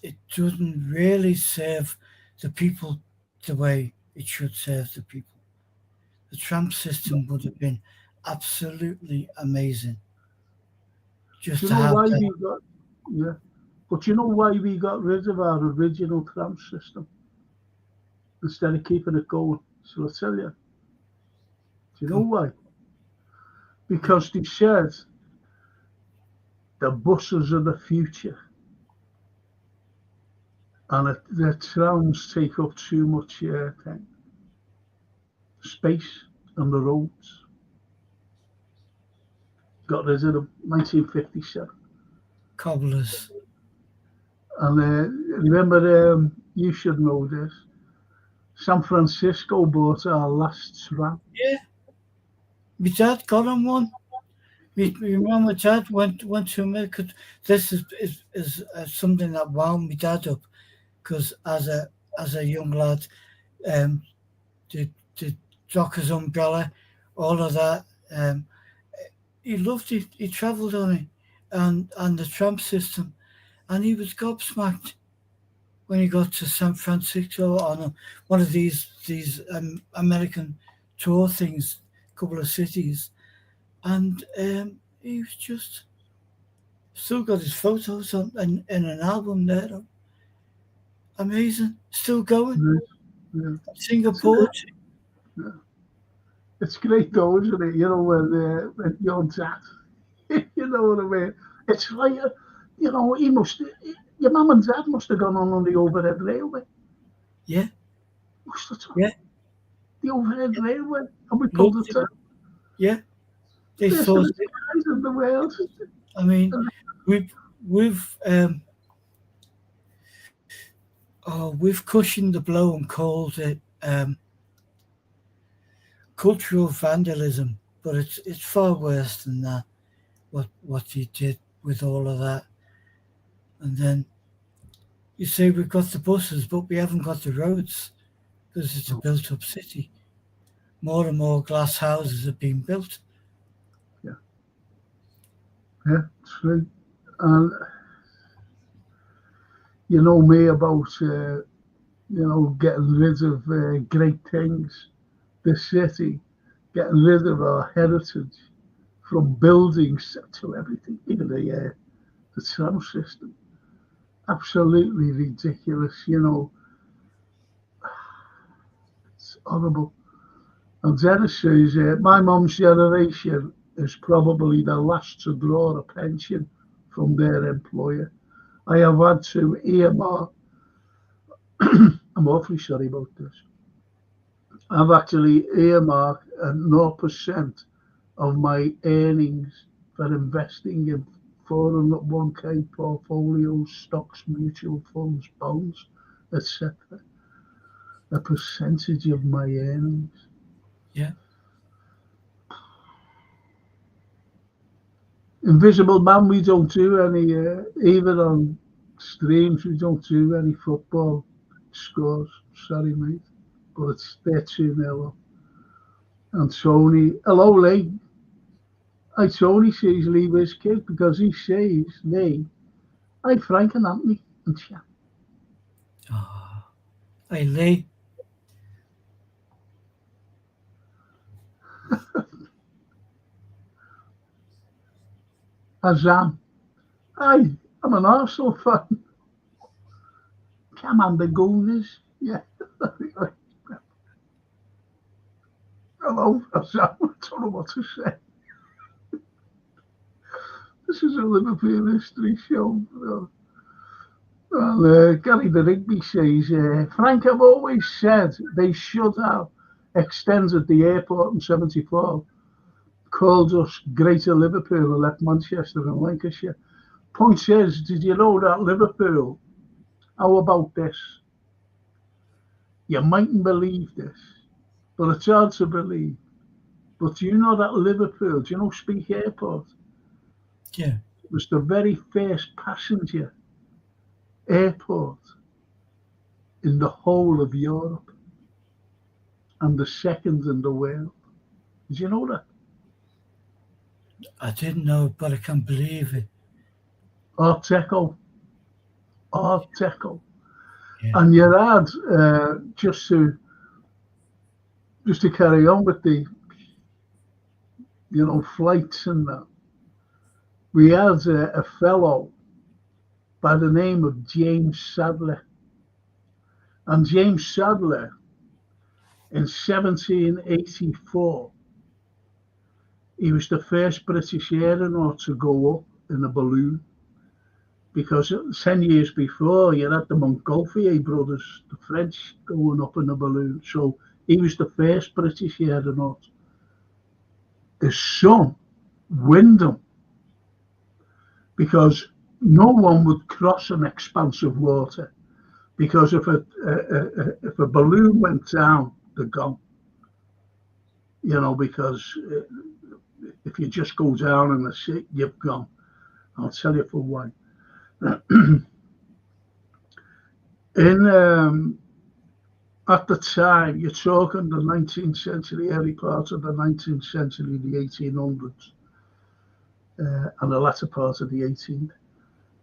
it doesn't really serve the people the way it should serve the people. The tram system would have been absolutely amazing. Just to have but you know why we got rid of our original tram system instead of keeping it going? So I'll tell you. Do you know why? Because they said the buses are the future, and the trams take up too much space on the roads. Got rid of them, 1957. Cobblers. And remember, you should know this, San Francisco bought our last tram. Yeah. My dad got on one. My mum and dad went to America. This is something that wound my dad up, because as a young lad, the Docker's umbrella, all of that, he loved it. He travelled on it, and the tram system, and he was gobsmacked when he got to San Francisco on one of these American tour things, a couple of cities, and he was just Still got his photos on in an album there. Amazing. Still going. Yeah. Singapore. Yeah. It's great though, isn't it? You know, when your dad, you know what I mean? It's like, you know, your mum and dad must have gone on the overhead railway. Yeah. Most of the time. Yeah. The overhead railway. And we pulled it up. Yeah. They First thought of its kind in the world. I mean, we've cushioned the blow and called it cultural vandalism, but it's far worse than that. What you did with all of that, and then you say we've got the buses, but we haven't got the roads because it's a built-up city. More and more glass houses are being built. Yeah, true. And you know me about, you know, getting rid of great things. The city, getting rid of our heritage, from buildings to everything, even the tram system. Absolutely ridiculous, you know. It's horrible. And Dennis says, my mum's generation is probably the last to draw a pension from their employer. I have had to earmark, I'm awfully sorry about this. I've actually earmarked 0% of my earnings for investing in 401k portfolios, stocks, mutual funds, bonds, etc. A percentage of my earnings. Yeah. Invisible Man, we don't do any, even on streams, we don't do any football scores. Sorry, mate. But it's 13-0. And Tony, hello, Lee. Tony says Lee was kid because he says Lee. Hi, Frank and Anthony and chat. Oh. Hey, Lee. Azam. Hi, I'm an Arsenal fan. Come on, the Gooners. Yeah. Hello, Azam. I don't know what to say. This is a Liverpool history show. Well, Gary the Rigby says, Frank, I've always said they should have extended the airport in 74, called us Greater Liverpool and left Manchester and Lancashire. Point is, did you know that Liverpool, how about this? You mightn't believe this, but it's hard to believe. But do you know that Liverpool, do you know Speak Airport? Yeah. It was the very first passenger airport in the whole of Europe and the second in the world. Did you know that? I didn't know, but I can't believe it. Art Deco. Yeah. And you had, just to carry on with the, you know, flights and that, we had a fellow by the name of James Sadler. And James Sadler, in 1784, he was the first British aeronaut to go up in a balloon. Because 10 years before, you had the Montgolfier brothers, the French, going up in a balloon. So he was the first British aeronaut. His son, Wyndham, because no one would cross an expanse of water, because if a balloon went down, they're gone. You know, because if you just go down in the sea, you've gone. I'll tell you for why. At the time, you're talking the 19th century, early part of the 19th century, the 1800s, and the latter part of the 18th.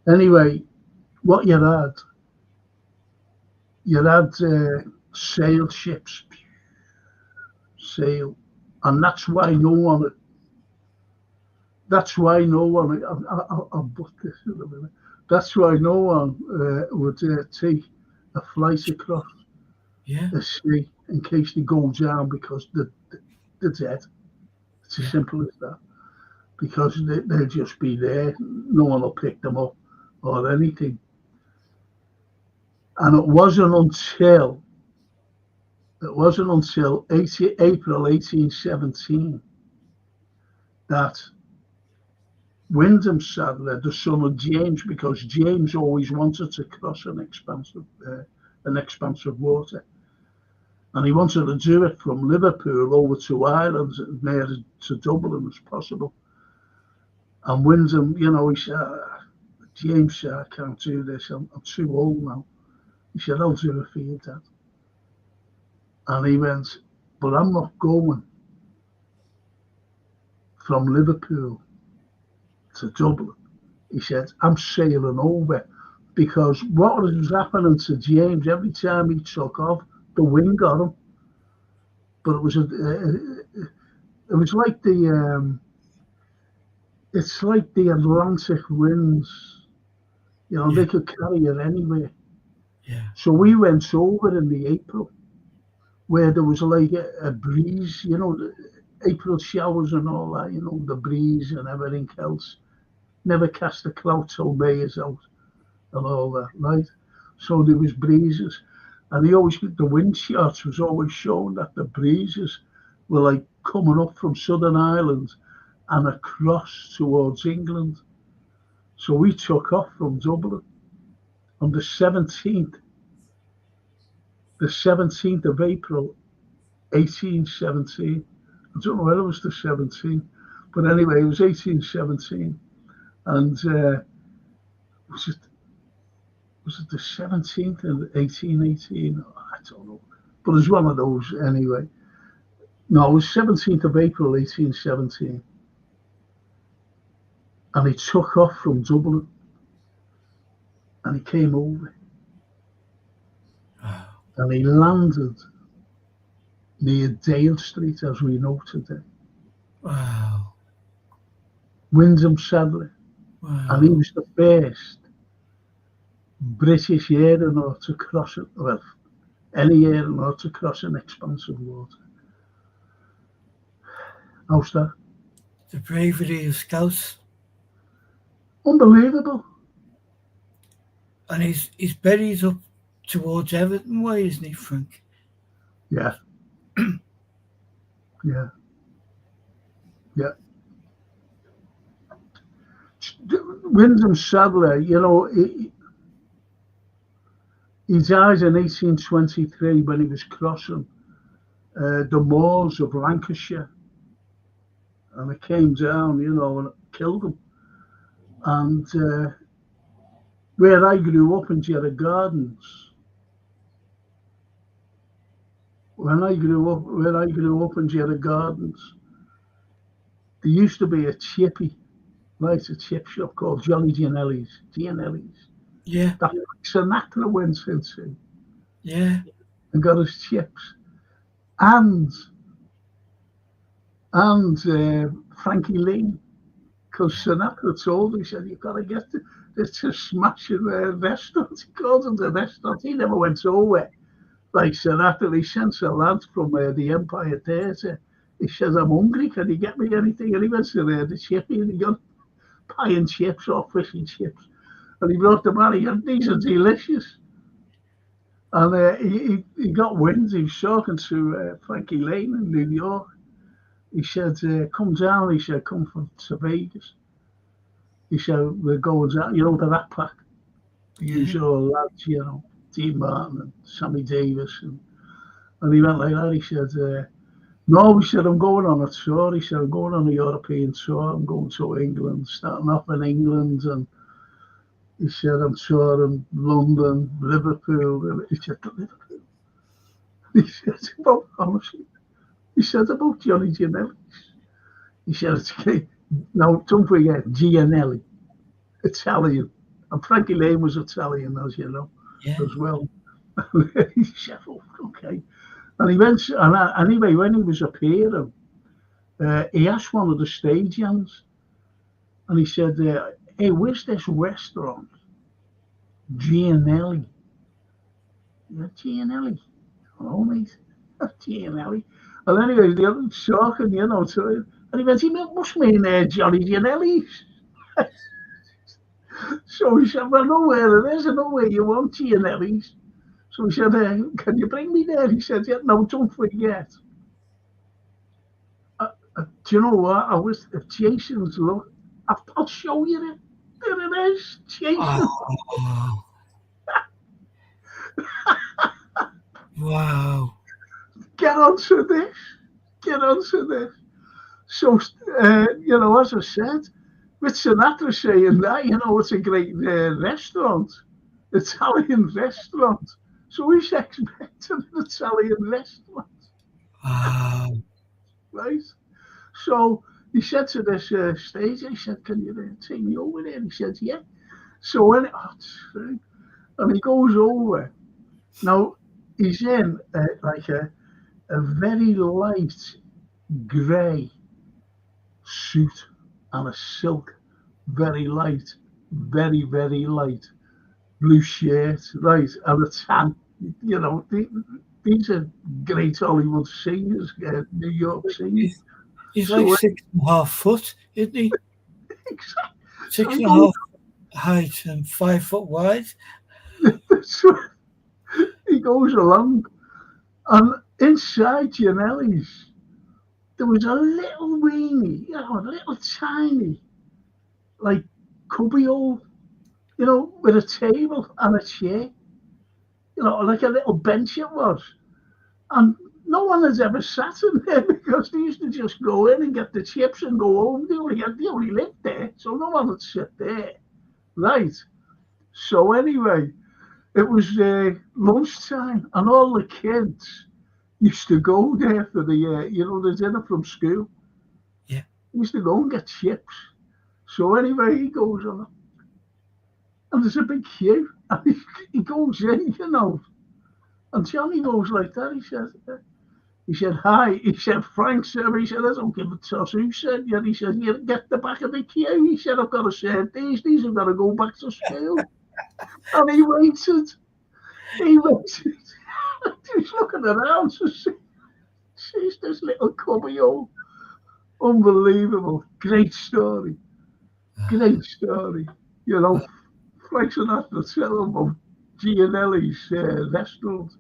Anyway, what you had sail ships, and that's why no one that's why no one, I'll put this in a minute. That's why no one would take a flight across the sea in case they go down, because they're dead. It's as simple as that. Because they'll just be there. No one will pick them up or anything. And it wasn't until April 1817 that Wyndham Sadler, the son of James, because James always wanted to cross an expansive water, and he wanted to do it from Liverpool over to Ireland, near to Dublin as possible. And Wyndham, he said, James said, I can't do this. I'm too old now. He said, I'll do it for you, Dad. And he went, but I'm not going from Liverpool to Dublin. He said, I'm sailing over, because what was happening to James, every time he took off, the wind got him. But it was like it's like the Atlantic winds, they could carry it anywhere. Yeah. So we went over in the April, where there was like a breeze, the April showers and all that, the breeze and everything else. Never cast a cloud till May is out and all that, right? So there was breezes, and the wind charts was always showing that the breezes were like coming up from Southern Ireland and across towards England. So we took off from Dublin on the 17th of April, 1817. I don't know whether it was the 17th, but anyway, it was 1817. And was it the 17th in 1818? I don't know, but it's one of those anyway. No, it was 17th of April, 1817. And he took off from Dublin, and he came over. And he landed near Dale Street, as we know today. Wow. Wyndham Sadler. Wow. And he was the first British aeronaut to cross it, well, any aeronaut to cross an expansive water. How's that? The bravery of scouts. Unbelievable. And he's buried up towards Everton way, isn't he, Frank? Yeah. Yeah. Yeah. Wyndham Sadler, he died in 1823 when he was crossing the moors of Lancashire, and it came down, and it killed him. And where I grew up in Jarrah Gardens, where I grew up in Jarrah Gardens, there used to be a chippy, right, a chip shop called Johnny Gianelli's. Yeah. That Sinatra went into. Yeah. And got his chips. And Frankie Lane, because Sinatra told him, he said, you've got to get this smashing restaurant. He called it the restaurant. He never went over. Like Sinatra, he sent a lad from the Empire Theatre. He says, I'm hungry, can you get me anything? And he went to the chippy and he got pie and chips or fish and chips. And he brought them out. He said, these are delicious. And he got wind. He was talking to Frankie Lane in New York. He said, come down. He said, come to Vegas. He said, we're going down, the Rat Pack. The usual lads, Dean Martin and Sammy Davis. And he went like that. He said, no, he said, I'm going on a tour. He said, I'm going on a European tour. I'm going to England, starting off in England. And he said, I'm touring London, Liverpool. He said, Liverpool. He said, honestly, he said about Johnny Gianelli. He said, now don't forget, Gianelli, Italian. And Frankie Lane was Italian, as you know, as well. He said, oh, okay. And he went, and anyway, when he was appearing, he asked one of the stagehands And he said, hey, where's this restaurant? Gianelli. Yeah, Gianelli. Oh, mate. Gianelli. And anyway, the other talking, you know, to him. And he went, he must mean Johnny Gianelli's. So he said, well, I know where it is. I know where you want Gianelli's. So he said, can you bring me there? He said, yeah, no, don't forget. Do you know what? If Jason's look, I'll show you it. There it is, Jason. Oh. Wow. Get onto this. So, you know, as I said, with Sinatra saying that, you know, it's a great restaurant, Italian restaurant. So he's expecting an Italian restaurant. Wow. Right? So he said to this stage, he said, can you take me over there? He said, yeah. So when and he goes over. Now, he's in like a very light grey suit and a silk, very light, very, very light blue shirt, right, and a tan. You know, these are great Hollywood singers, New York singers. He's like 6.5 foot, isn't he? Exactly. 6.5 height and 5 foot wide. So he goes along, and inside Gianelli's, there was a little weeny, you know, a little tiny, like cubbyhole, you know, with a table and a chair, you know, like a little bench it was. And no one has ever sat in there because they used to just go in and get the chips and go home. They only lived there, so no one would sit there. Right. So anyway, it was lunchtime, and all the kids used to go there for the, you know, the dinner from school. Yeah. He used to go and get chips. So anyway, he goes on, and there's a big queue, and he goes in, you know, and Johnny goes like that. He said, hi. He said, Frank, sir. He said, I don't give a toss who said yet. He said, you get the back of the queue. He said, I've got to serve these. These have got to go back to school. And he waited. He's looking around to sees this little cubbyhole. Unbelievable. Great story. You know, Frank Sinatra tell about Gianelli's restaurant.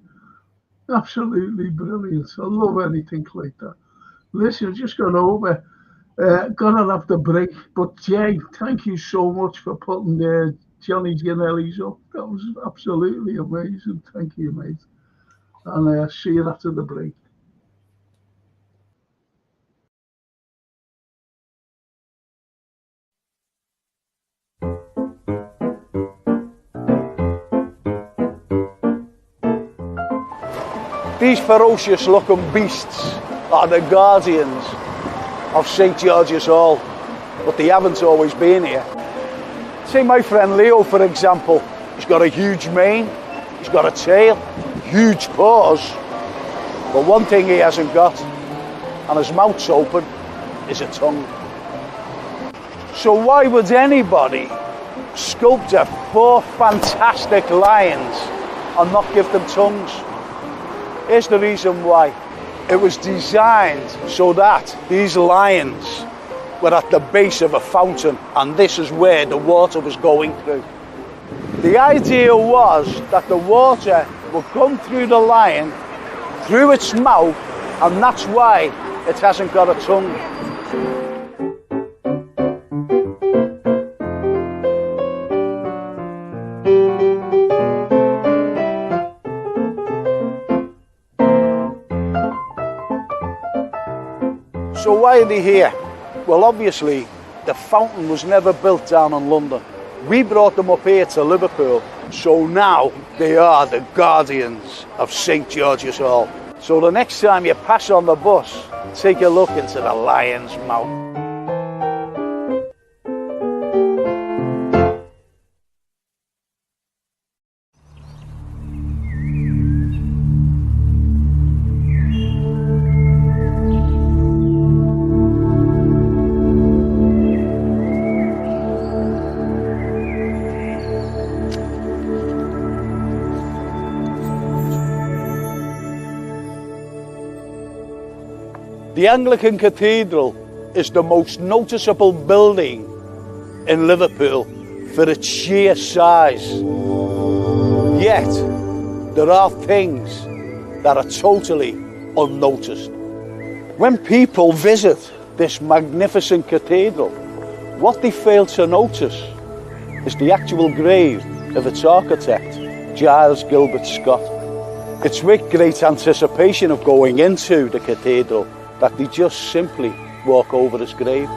Absolutely brilliant. I love anything like that. Listen, I've just gone over. Gonna have the break. But Jay, thank you so much for putting Johnny Gianelli's up. That was absolutely amazing. Thank you, mate. And see you after the break. These ferocious looking beasts are the guardians of St. George's Hall, but they haven't always been here. See my friend Leo, for example, he's got a huge mane, he's got a tail, huge paws, but one thing he hasn't got, and his mouth's open, is a tongue. So why would anybody sculpture 4 fantastic lions and not give them tongues? Here's the reason why. It was designed so that these lions were at the base of a fountain, and this is where the water was going through. The idea was that the water would come through the lion, through its mouth, and that's why it hasn't got a tongue. So why are they here? Well, obviously, the fountain was never built down in London. We brought them up here to Liverpool, so now they are the guardians of St. George's Hall. So the next time you pass on the bus, take a look into the lion's mouth. The Anglican Cathedral is the most noticeable building in Liverpool for its sheer size. Yet, there are things that are totally unnoticed. When people visit this magnificent cathedral, what they fail to notice is the actual grave of its architect, Giles Gilbert Scott. It's with great anticipation of going into the cathedral that they just simply walk over his grave.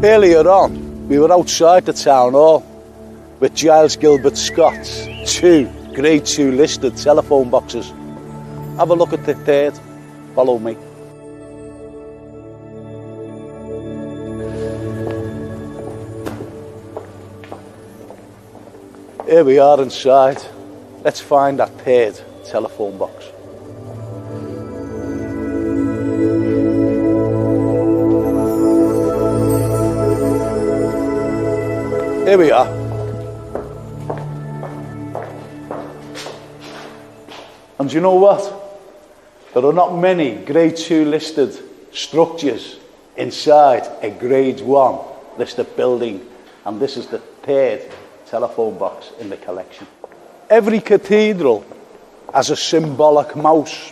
Earlier on, we were outside the town hall with Giles Gilbert Scott's 2 Grade 2 listed telephone boxes. Have a look at the third. Follow me. Here we are inside. Let's find that third telephone box. Here we are. And you know what? There are not many Grade 2 listed structures inside a Grade 1 listed building, and this is the third telephone box in the collection. Every cathedral has a symbolic mouse,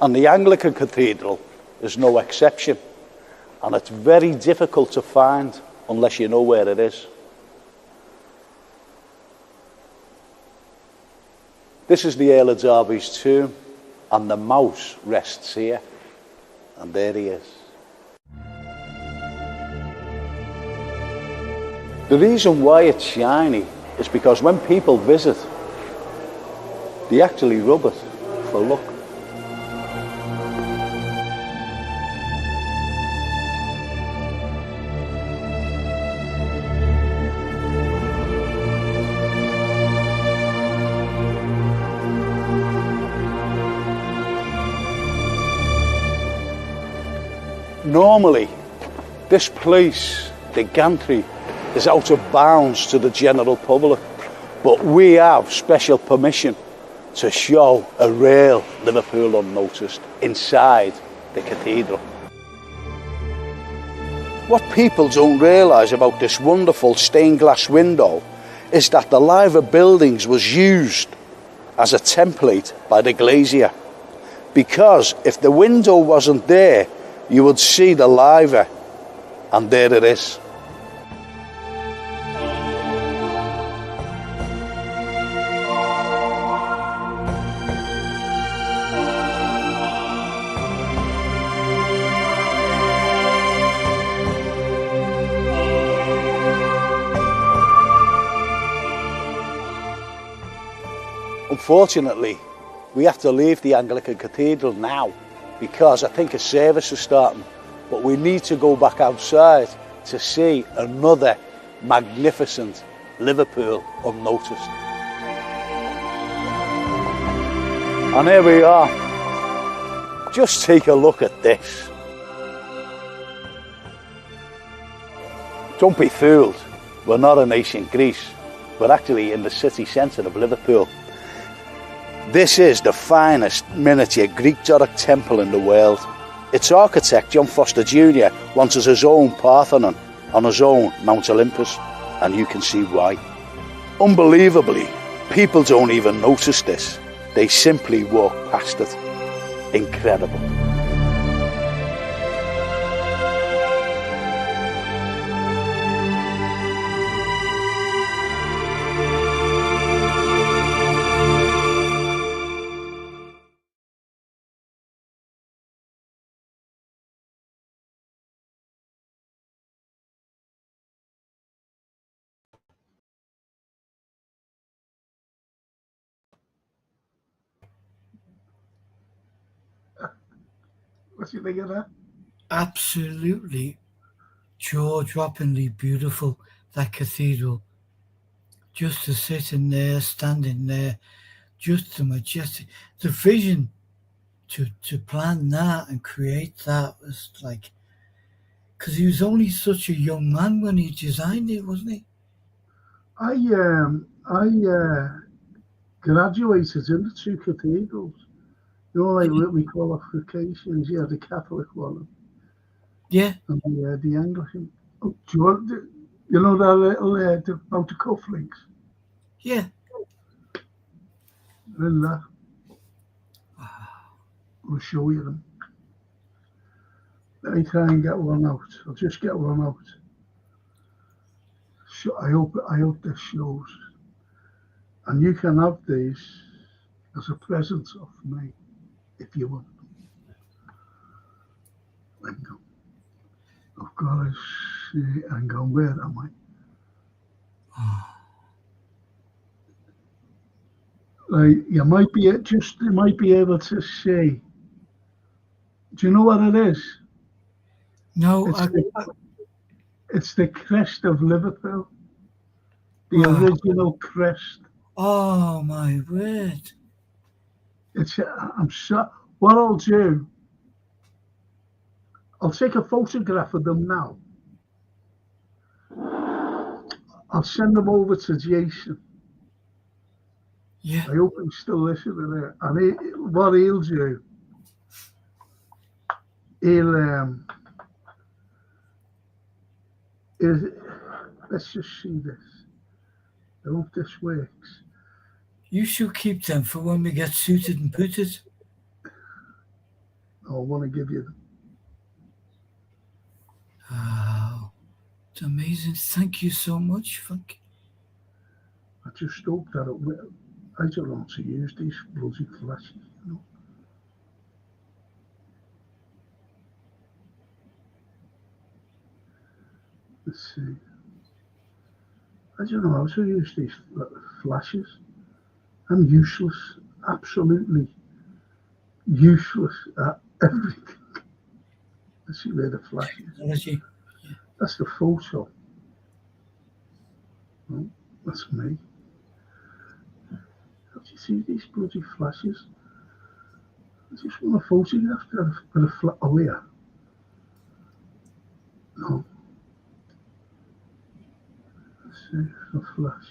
and the Anglican Cathedral is no exception, and it's very difficult to find unless you know where it is. This is the Earl of Derby's tomb, and the mouse rests here, and there he is. The reason why it's shiny is because when people visit, they actually rub it for luck. Normally, this place, the gantry, is out of bounds to the general public, but we have special permission to show a real Liverpool unnoticed inside the cathedral. What people don't realise about this wonderful stained glass window is that the liver buildings was used as a template by the glazier, because if the window wasn't there, you would see the liver, and there it is. Unfortunately, we have to leave the Anglican Cathedral now because I think a service is starting, but we need to go back outside to see another magnificent Liverpool unnoticed. And here we are. Just take a look at this. Don't be fooled, we're not in ancient Greece, we're actually in the city centre of Liverpool. This is the finest miniature Greek Doric temple in the world. Its architect, John Foster Jr., wanted his own Parthenon on his own Mount Olympus, and you can see why. Unbelievably, people don't even notice this. They simply walk past it. Incredible. What do you think of that? Absolutely jaw-droppingly beautiful, that cathedral. Just to sit in there, standing there, just the majestic, the vision to plan that and create that was like Because he was only such a young man when he designed it, wasn't he? I graduated in the two cathedrals. You know, like with qualifications, yeah, the Catholic one Yeah. and the Anglican. Oh, do you want you know that little about the cufflinks? Yeah. In that. I'll show you them. Let me try and get one out. I'll just get one out. So I hope this shows. And you can have these as a present of me if you want. Hang on. I've got to see. Hang on, where am I? Like you might be able to see. Do you know what it is? No, It's the crest of Liverpool. The original crest. Oh my word! I'm sure. What I'll do, I'll take a photograph of them now. I'll send them over to Jason. Yeah. I hope he's still listening there. And what he'll do, let's just see this. I hope this works. You should keep them for when we get suited and booted. I want to give you them. Oh, it's amazing. Thank you so much, Frank. I just hope that it will. I don't know how to use these bloody flashes, you know. Let's see. I don't know how to use these flashes. I'm useless, absolutely useless at everything. Let's see where the flash is. Yeah. That's the photo. Oh, that's me. How do you see these bloody flashes? I just want a photograph with a flash. Oh, yeah. No. Let's see, a flash.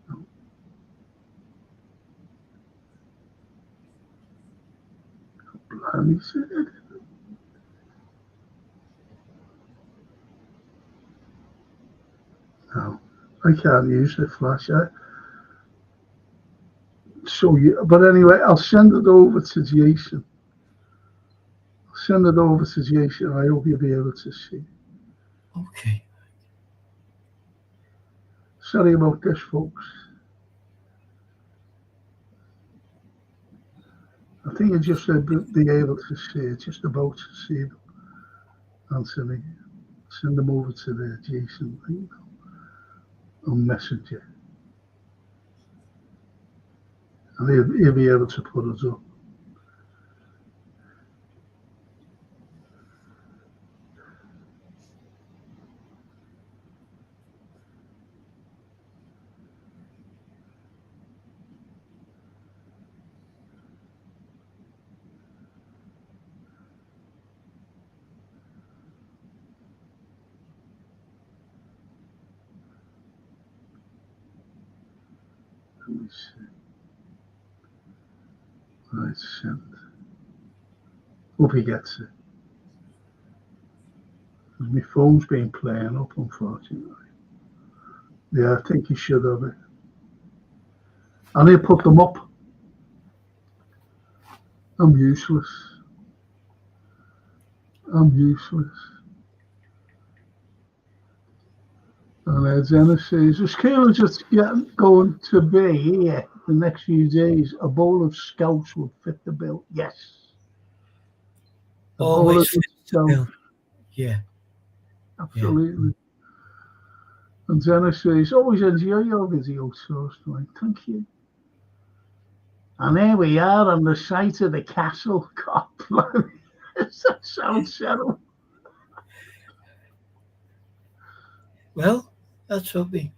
No. Blimey, see it? No, I can't use the flash. But anyway, I'll send it over to Jason. I hope you'll be able to see. Okay. Sorry about this, folks. I think you just be able to see it, just about to see them. Anthony, send them over to the Jason on Messenger. And he'll be able to put us up. Let me see. Right, send. Hope he gets it. My phone's been playing up, unfortunately. Yeah, I think he should have it. And he'll put them up. I'm useless. And Jenna says, the school is just going to be here the next few days. A bowl of scouts would fit the bill. Yes. Always fit the bill. Yeah. Absolutely. Yeah. And Jenna says, always enjoy your videos, Tonight. Thank you. And here we are on the site of the castle. God, that sounds settled. Well, that's what we,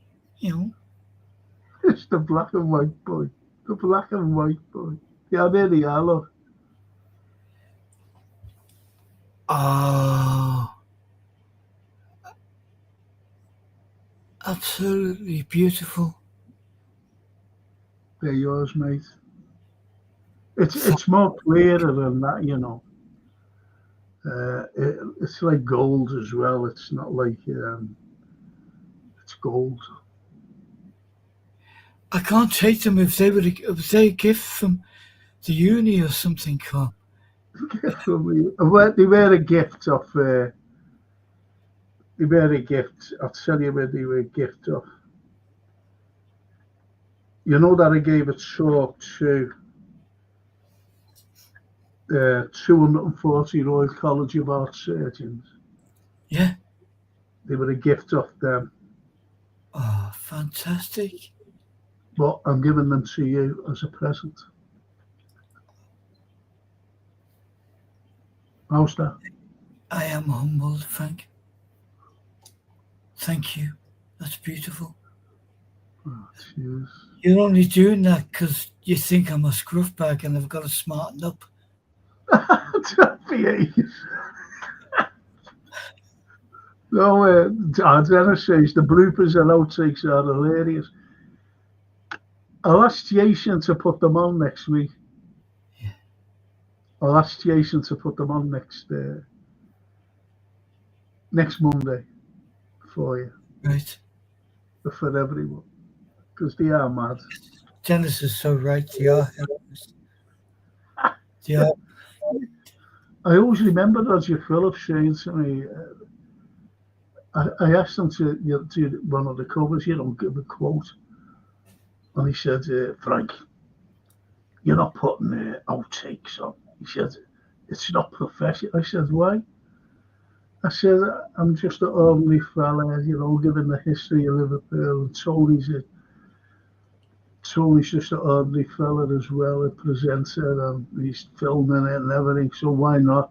It's the black and white boy. The black and white boy. Yeah, there they are, look. Oh, absolutely beautiful. They're yours, mate. It's more clearer than that, you know. It's like gold as well. It's not like it's gold. I can't take them if they a gift from the uni or something, Carl. Well, they were a gift of. They were a gift. I'll tell you where they were a gift of. You know that I gave a talk to 240 Royal College of Art surgeons. Yeah. They were a gift of them. Oh, fantastic. But I'm giving them to you as a present. How's that? I am humbled, Frank. Thank you. That's beautiful. Oh, cheers. You're only doing that because you think I'm a scruff bag and I've got to smarten up. Don't be ages. No, Dennis says the bloopers and outtakes are hilarious. I'll ask Jason to put them on next week. Yeah. I'll ask Jason to put them on next Monday for you. Right. For everyone. Because they are mad. Dennis is so right. They are. They are. I always remember Roger Phillips saying to me, I asked him to do one of the covers, give a quote. And he said, Frank, you're not putting outtakes on. He said, it's not professional. I said, why? I said, I'm just an ordinary fella, given the history of Liverpool. And Tony's just an ordinary fella as well, a presenter, and he's filming it and everything, so why not?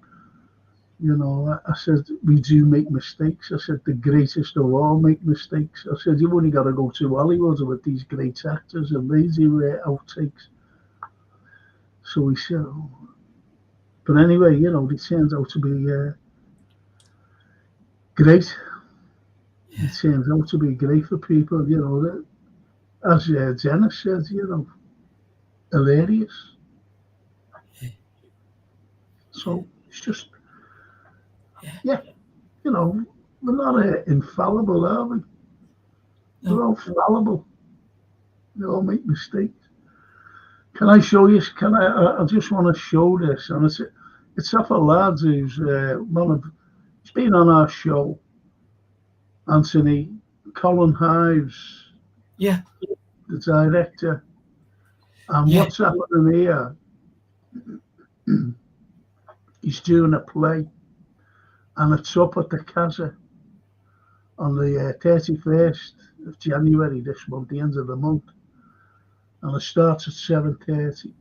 I said, we do make mistakes. I said, the greatest of all make mistakes. I said, you've only got to go to Hollywood with these great actors and they do outtakes. So he said, oh. But anyway, it turns out to be great. It turns out to be great for people, that, as Dennis said, hilarious. So it's just, we're not infallible, are we? We're all fallible. We all make mistakes. Can I show you? I just want to show this, and it's off a lad who's he's been on our show, Anthony Colin Hives. Yeah. The director. And what's happening here, he's doing a play, and it's up at the Casa on the 31st of January this month, the end of the month. And it starts at 7:30,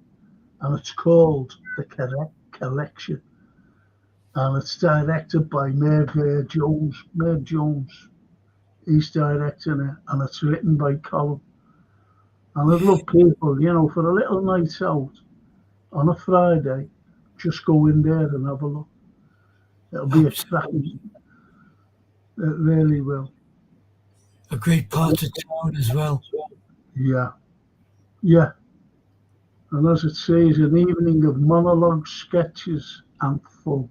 and it's called The Collection. And it's directed by Merv Jones. Merv Jones, he's directing it, and it's written by Colin. And I'd love people, for a little night out on a Friday, just go in there and have a look. It'll be attractive. It really will. A great part of town as well. Yeah. Yeah. And as it says, an evening of monologues, sketches, and fun.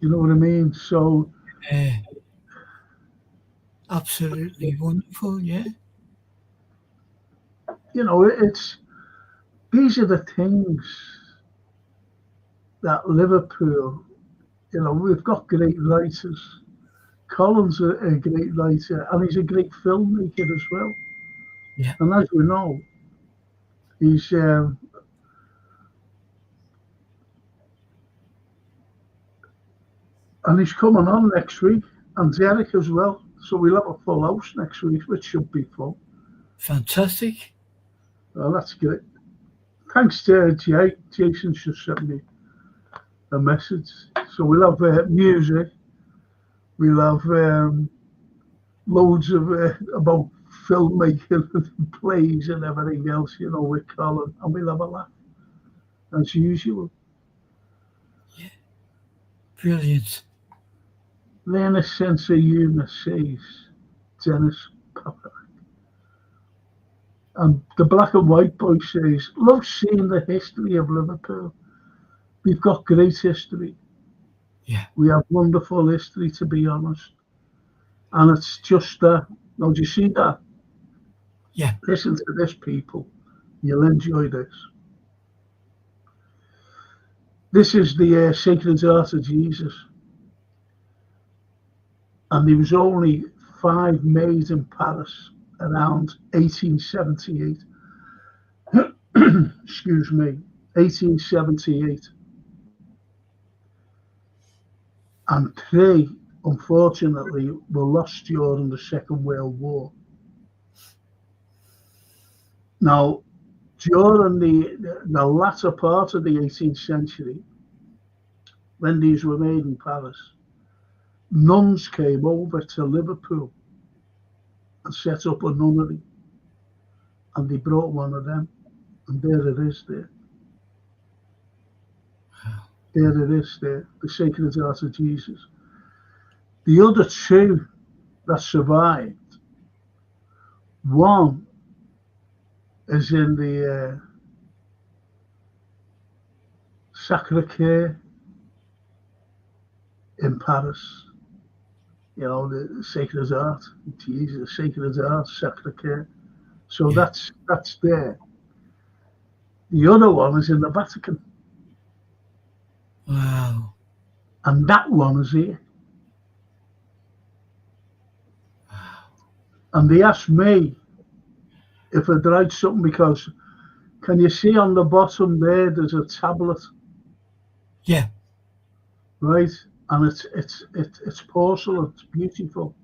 You know what I mean? So, absolutely wonderful, yeah. These are the things that Liverpool, we've got great writers. Colin's a great writer, and he's a great filmmaker as well. Yeah. And as we know, he's and he's coming on next week, and Derek as well. So we'll have a full house next week, which should be fun. Fantastic. Well, that's great. Thanks to Jay. Jason just sent me a message. So we'll have music. We'll have loads of about filmmaking and plays and everything else, you know, with Colin, and we'll have a laugh as usual. Brilliant. Learn a sense of humour, says Dennis Papa. And the black and white boy says, love seeing the history of Liverpool. We've got great history. Yeah. We have wonderful history, to be honest. And it's just that. Now, do you see that? Yeah. Listen to this, people. You'll enjoy this. This is the Sacred Heart of Jesus. And there was only 5 made in Paris around 1878. Excuse me, 1878. And 3, unfortunately, were lost during the Second World War. Now, during the latter part of the 18th century, when these were made in Paris, nuns came over to Liverpool and set up a nunnery, and they brought one of them, and there it is there. There it is there, the Sacred Heart of Jesus. The other 2 that survived, one is in the Sacré-Cœur in Paris. You know, the Sacred Heart, Jesus, Sacred Heart, Sacré-Cœur. So Yeah. that's there. The other one is in the Vatican. Wow. And that one is here. And they asked me if I'd write something, because can you see on the bottom there's a tablet, Yeah. right? And it's porcelain, it's beautiful.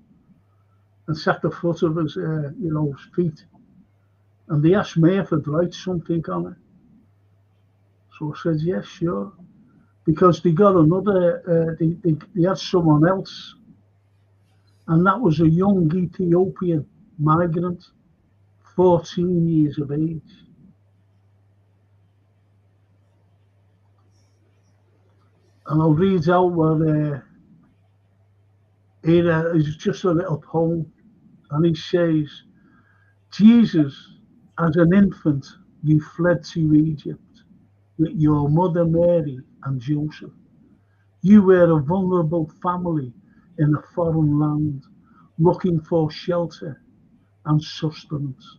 It's at the foot of his, his feet. And they asked me if I'd write something on it. So I said, yes, sure. Because they got another, they had someone else. And that was a young Ethiopian migrant, 14 years of age. And I'll read out what it's just a little poem. And he says, Jesus, as an infant, you fled to Egypt with your mother Mary and Joseph. You were a vulnerable family in a foreign land, looking for shelter and sustenance.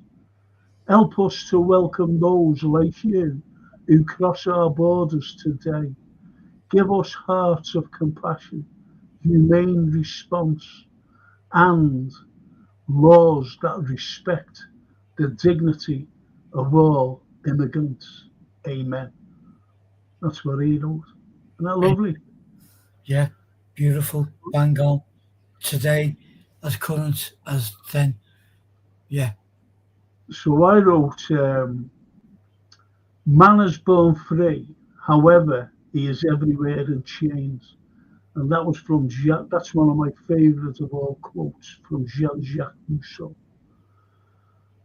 Help us to welcome those like you who cross our borders today. Give us hearts of compassion, humane response, and laws that respect the dignity of all immigrants. Amen. That's what he wrote. Isn't that lovely? Yeah. Beautiful. Bang on. Today, as current as then. Yeah. So I wrote, man is born free, however, he is everywhere in chains. And that was from that's one of my favourites of all quotes from Jean-Jacques Rousseau.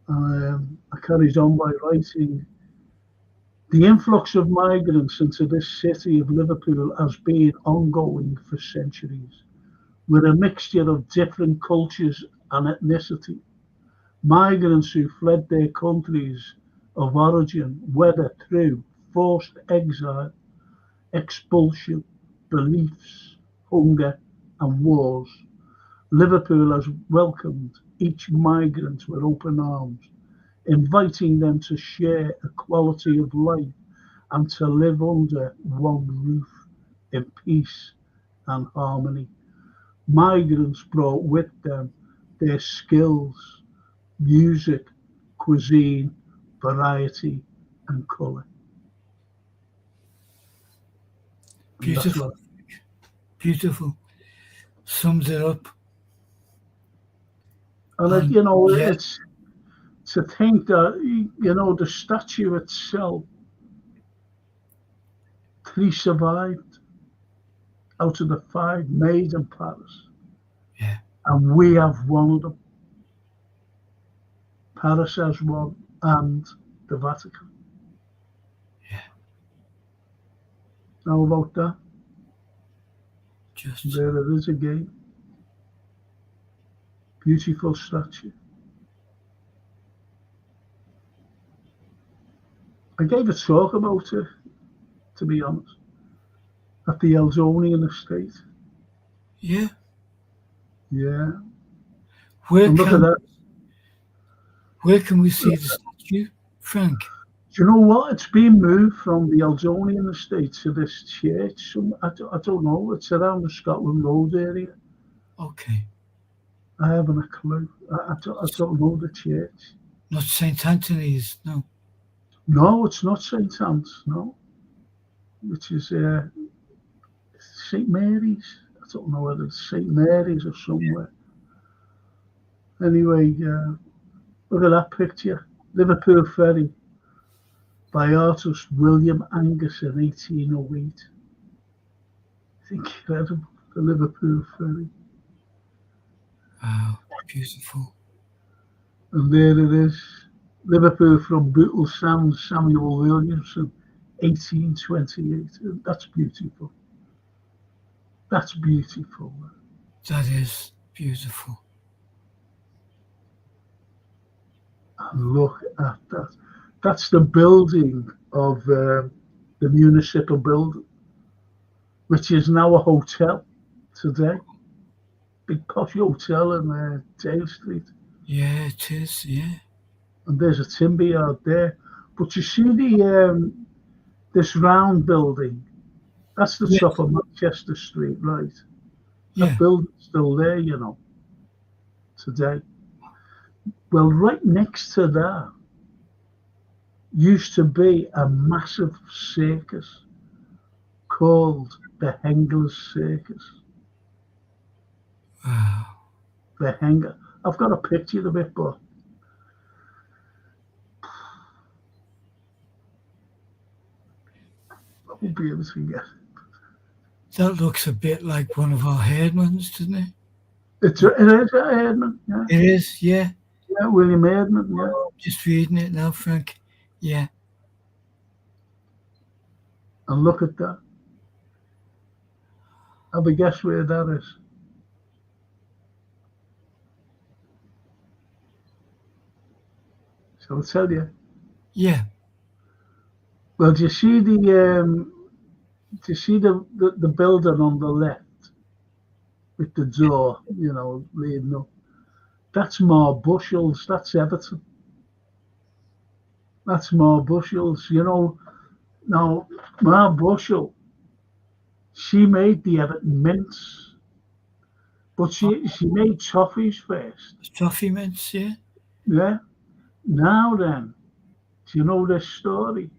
I carried on by writing, the influx of migrants into this city of Liverpool has been ongoing for centuries, with a mixture of different cultures and ethnicity. Migrants who fled their countries of origin, whether through forced exile, expulsion, beliefs, hunger, and wars. Liverpool has welcomed each migrant with open arms, inviting them to share a quality of life and to live under one roof in peace and harmony. Migrants brought with them their skills, music, cuisine, variety, and colour. Beautiful. Beautiful. Sums it up. And it's to think that, the statue itself, 3 survived out of the 5 made in Paris. Yeah. And we have one of them. Paris has one, and the Vatican. Yeah. How about that? Just There it is again. Beautiful statue. I gave a talk about it, to be honest, at the Elsonian estate. yeah. Yeah. Where And look at that. can we see the statue, Frank? Do you know what? It's been moved from the Elsonian estate to this church. I don't know. It's around the Scotland Road area. Okay. I haven't a clue. I don't know the church. Not St. Anthony's, no. No, it's not St. Anne's, no. Which is St. Mary's. I don't know whether it's St. Mary's or somewhere. Anyway, look at that picture. Liverpool Ferry by artist William Angus in 1808. It's incredible, the Liverpool Ferry. Wow, beautiful. And there it is, Liverpool from Bootle Sands, Samuel Williamson, 1828. That's beautiful. That's beautiful. That is beautiful. And look at that. That's the building of the municipal building, which is now a hotel today. Big posh hotel in Dale Street. Yeah, it is, yeah. And there's a timber yard there. But you see the this round building, that's the top of Manchester Street, right? Yeah. That building's still there, you know, today. Well, right next to that used to be a massive circus called the Hengler's Circus. Wow. The Hengler. I've got a picture of it, but I won't be able to get it. That looks a bit like one of our Herdmans, doesn't it? It is a Herdman, yeah. It is, yeah. Yeah, William Herdman, yeah. Just reading it now, Frank. Yeah. And look at that. Have a guess where that is. Shall I tell you? Yeah. Well, do you see the building on the left with the door, you know, leading up? That's more Bushels. That's Everton. That's more Bushels. You know, now Ma Bushel, she made the Everton mints, but she made toffees first. Toffee mints, yeah. Yeah. Now then, do you know this story?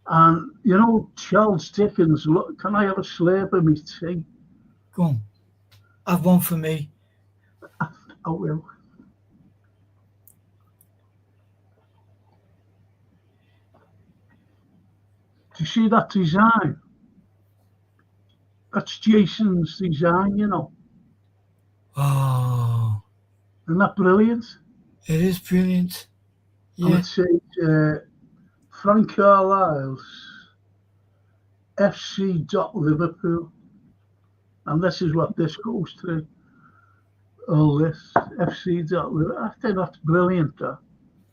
And you know Charles Dickens. Look, can I have a slurp of me tea? Go on. Have one for me. I will. Do you see that design? That's Jason's design, you know. Oh, Isn't that brilliant? it is brilliant. And Yeah. it says Frank Carlyle's FC. Liverpool. And this is what this goes to. All this FC. Liverpool. I think that's brilliant, that.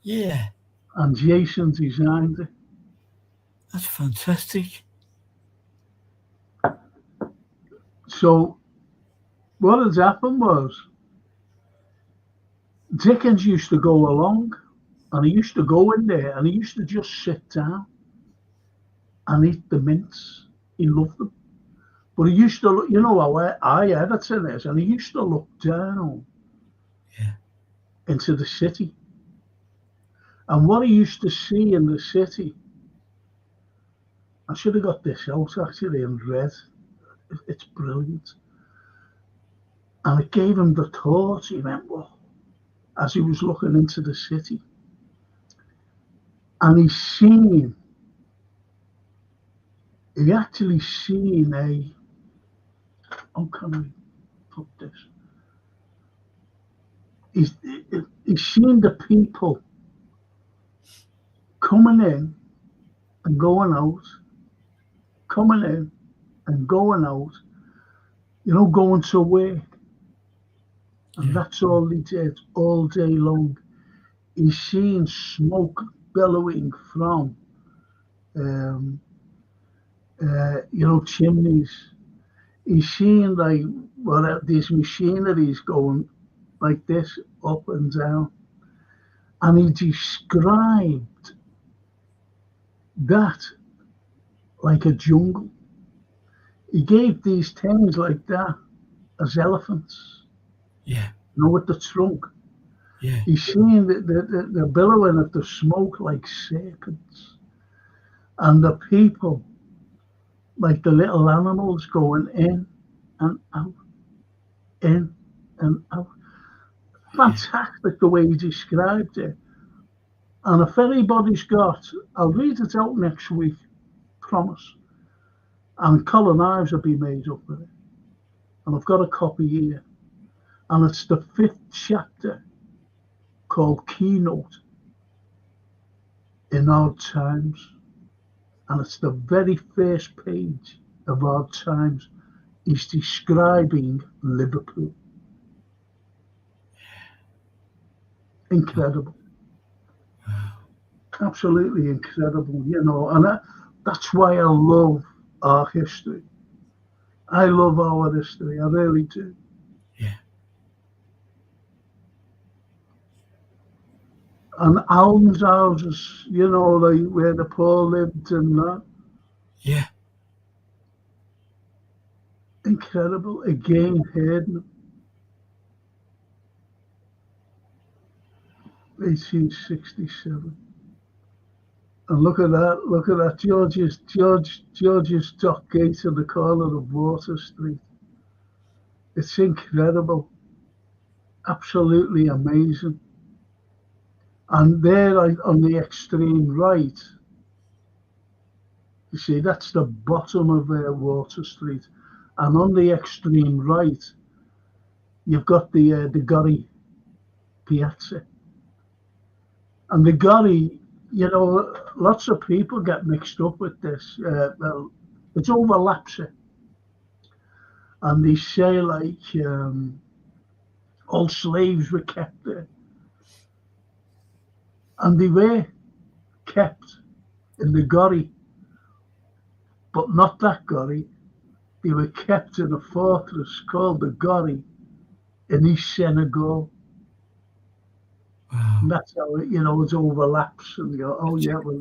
Yeah. And Jason designed it. That's fantastic. So what had happened was Dickens used to go along, and he used to go in there and he used to just sit down and eat the mints. He loved them. But he used to look, you know how Everton is, and he used to look down into the city. And what he used to see in the city, I should have got this out actually in red. It's brilliant. And it gave him the thought. He went, well, as he was looking into the city. And he actually seen how can I put this? He's seen the people coming in and going out, coming in and going out, going to work. And that's all he did all day long. He's seen smoke billowing from, chimneys. He's seen these machineries going like this up and down. And he described that like a jungle. He gave these things like that as elephants. Yeah. With the trunk. Yeah. He's seen the billowing of the smoke like serpents. And the people like the little animals going in and out, in and out. Fantastic the way he described it. And if anybody's I'll read it out next week, promise. And Colin Ives will be made up with it. And I've got a copy here. And it's the 5th chapter called Keynote in Hard Times. And it's the very first page of Hard Times. He's describing Liverpool. Incredible. Absolutely incredible, and that's why I love our history. I love our history, I really do. Yeah. And almshouses, like where the poor lived and that. Yeah. Incredible. Again, Hayden. 1867. And look at that, George's dock gate at the corner of Water Street. It's incredible, absolutely amazing. And there on the extreme right, you see, that's the bottom of Water Street. And on the extreme right, you've got the Gorry Piazza. And the Gorry, lots of people get mixed up with this. Well, it overlaps it. And they say all slaves were kept there. And they were kept in the Gorry, but not that Gorry. They were kept in a fortress called the Gorry in East Senegal. Wow. And that's how it overlaps, and you go, oh yeah, well,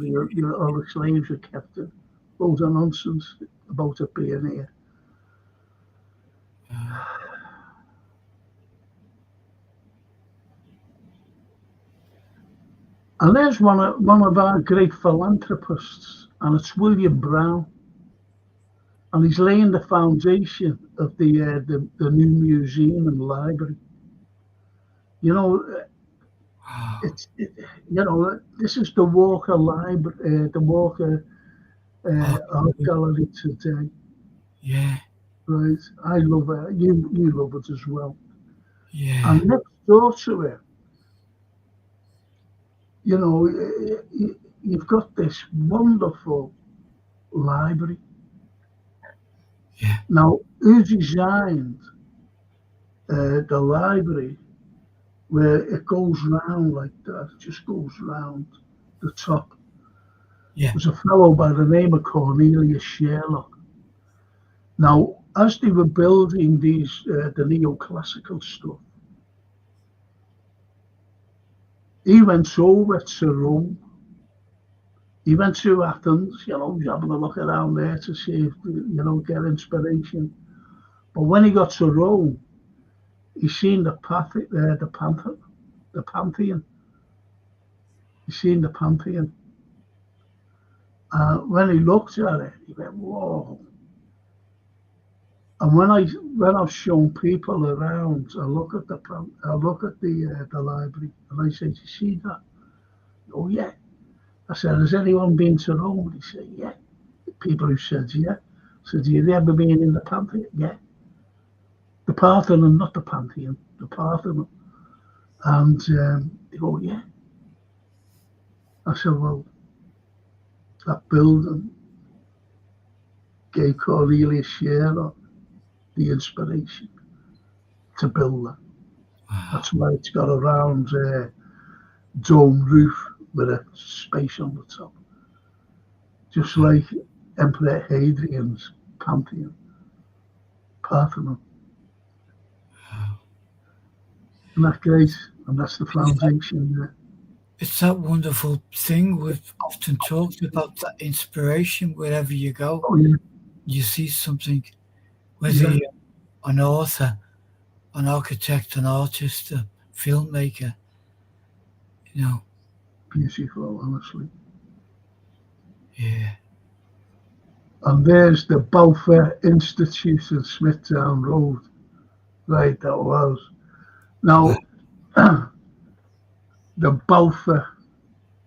all the slaves were kept in. Loads of nonsense about it being here. And there's one of our great philanthropists, and it's William Brown, and he's laying the foundation of the new museum and library. This is the Walker Library, the Walker Art Gallery today. Yeah. Right. I love it. You love it as well. Yeah. And next door to it, you've got this wonderful library. Yeah. Now, who designed the library where it goes round like that? It just goes round the top. Yeah. There's a fellow by the name of Cornelius Sherlock. Now, as they were building these, the neoclassical stuff, he went over to Rome. He went to Athens, he's having a look around there to see if, get inspiration. But when he got to Rome, he seen the Pantheon. He seen the Pantheon. When he looked at it, he went, whoa. And when I've shown people around, I look at the library, and I say, "Do you see that?" Oh yeah. I said, "Has anyone been to Rome?" He said, "Yeah." People who said, "Yeah." I said, "Have you ever been in the Pantheon?" "Yeah." The Parthenon, not the Pantheon, the Parthenon. And they go, yeah. I said, well, that building gave Cornelius Shearer the inspiration to build that. That's why it's got a round dome roof with a space on the top. Just like Emperor Hadrian's Pantheon, Parthenon. Isn't that great? And that's the foundation there. It's that wonderful thing we've often talked about, that inspiration wherever you go. Oh, yeah. You see something, whether you're an author, an architect, an artist, a filmmaker, you know. Beautiful, honestly. Yeah. And there's the Balfour Institute in Smithtown Road. Right, that was. Now, the Balfour,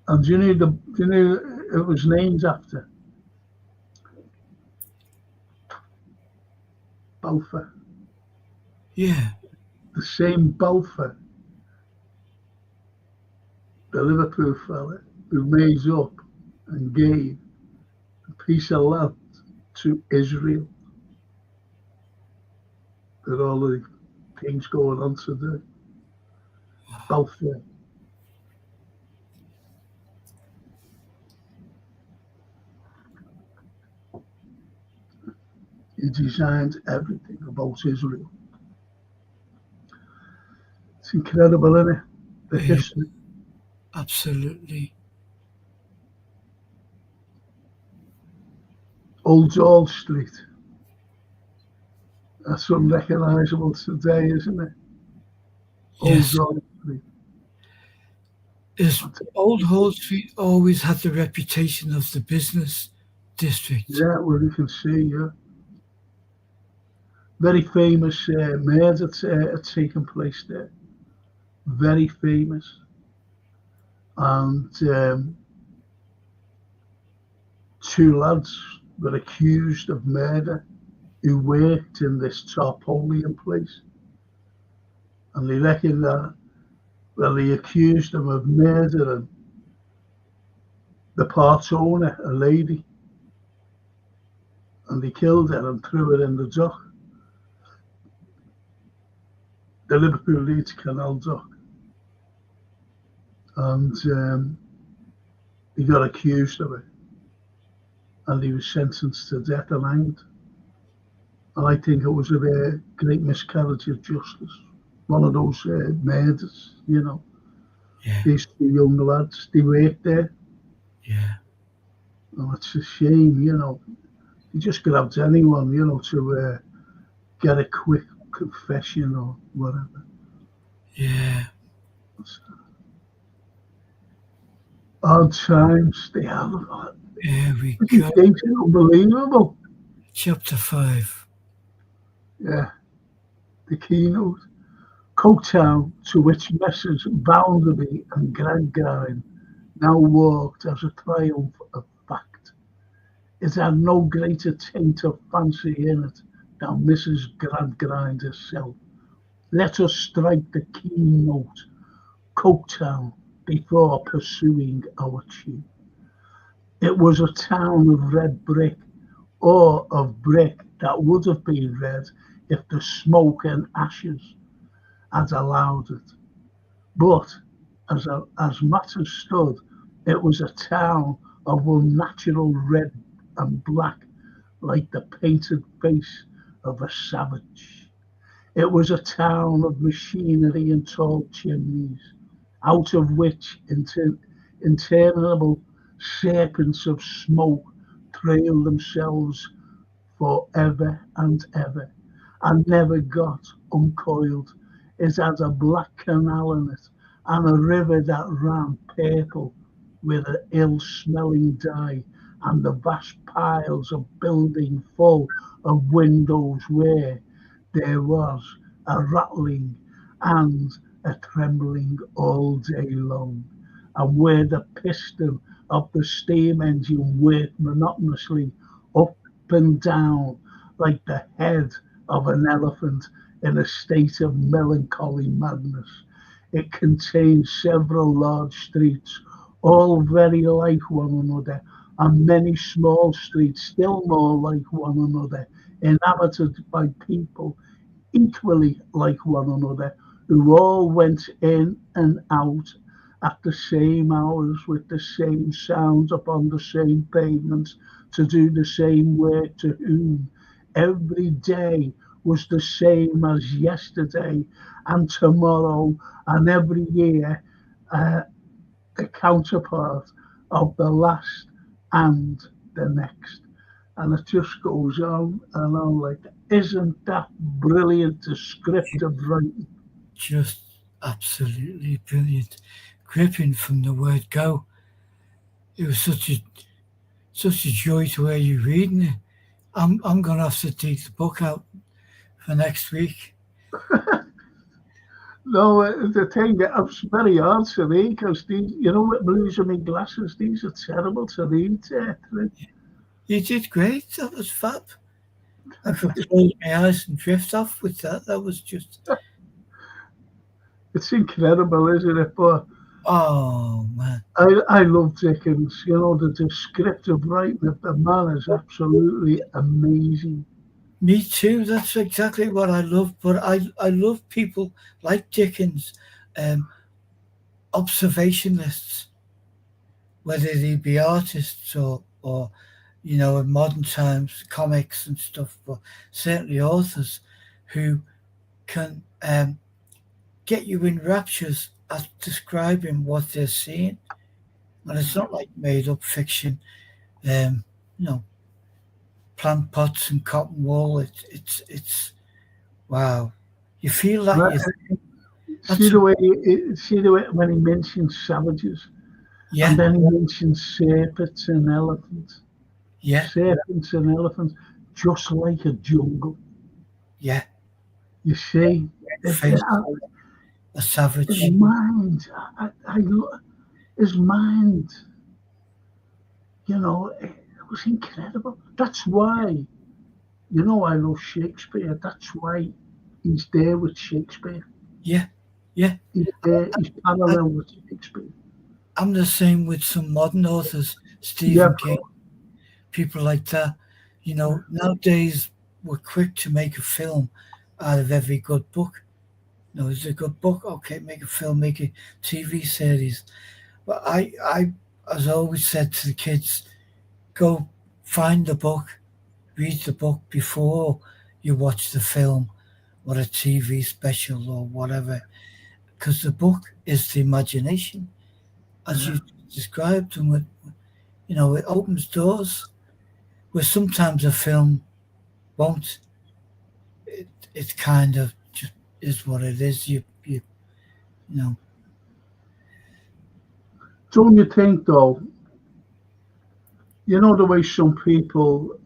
and do you know it was named after? Balfour. Yeah. The same Balfour, the Liverpool fella who made up and gave a piece of land to Israel. With all the things going on today. Balfour. He designed everything about Israel. It's incredible, isn't it? The history. Absolutely. Old George Street. That's unrecognisable today, isn't it? Yes. Old George Street. Old Hall Street always had the reputation of the business district. Yeah, well, you can see, yeah. Very famous murder had taken place there. Very famous. And 2 lads were accused of murder who worked in this tarpaulin place. And they reckon that, well, they accused them of murdering the part owner, a lady. And they killed her and threw her in the dock. The Liverpool Leeds Canal dock. And he got accused of it. And he was sentenced to death and hanged. And I think it was a great miscarriage of justice. One of those murders, you know. Yeah. These 2 young lads, they worked there. Yeah. And it's a shame, you know. He just grabbed anyone, you know, to get a quick confession or whatever. Yeah. Hard times, they have. There we go. It's unbelievable. Chapter 5. Yeah. The keynote. Coketown, to which Messrs. Bounderby and Gradgrind now walked as a triumph of fact. It had no greater taint of fancy in it than Mrs. Gradgrind herself. Let us strike the keynote, Coketown, before pursuing our tune. It was a town of red brick, or of brick that would have been red if the smoke and ashes had allowed it. But as matters stood, it was a town of unnatural red and black, like the painted face of a savage. It was a town of machinery and tall chimneys, out of which interminable serpents of smoke trailed themselves for ever and ever, and never got uncoiled. It had a black canal in it, and a river that ran purple with an ill-smelling dye, and the vast piles of building full of windows where there was a rattling and a trembling all day long, and where the piston of the steam engine worked monotonously up and down like the head of an elephant in a state of melancholy madness. It contains several large streets, all very like one another, and many small streets still more like one another, inhabited by people equally like one another, who all went in and out at the same hours with the same sounds upon the same pavements to do the same work, to whom every day was the same as yesterday and tomorrow, and every year the counterpart of the last and the next. And it just goes on and on like that. Isn't that brilliant descriptive writing? Just absolutely brilliant. Gripping from the word go. It was such a joy to hear you reading it. I'm gonna have to take the book out for next week. No, the thing it's very hard to read because these, you know, with losing my glasses, these are terrible to read. You did great. That was fab. I could close my eyes and drift off with that. That was just. It's incredible, isn't it? But Oh man. I love Dickens. You know, the descriptive writing of the man is absolutely amazing. Me too. That's exactly what I love. But I love people like Dickens, observationists, whether they be artists or you know, in modern times, comics and stuff, but certainly authors who can get you in raptures at describing what they're seeing. And it's not like made up fiction, you know, plant pots and cotton wool. It's wow. You feel that See the way when he mentions savages, yeah, and then he mentions serpents and elephants. yeah, Serpents and elephants, just like a jungle. yeah. You see, Face a savage. his mind, his mind, you know, it was incredible. That's why, you know, I love Shakespeare. That's why he's there with Shakespeare. Yeah, yeah. He's there, he's parallel with Shakespeare. I'm the same with some modern authors, Stephen King, people like that. You know, nowadays we're quick to make a film out of every good book. You know, it's a good book, okay, make a film, make a TV series. But I as I always said to the kids, go find the book, read the book before you watch the film or a TV special or whatever, because the book is the imagination, as you described, and you know, it opens doors where sometimes a film won't. It kind of just is what it is. You know. Don't you think, though, you know the way some people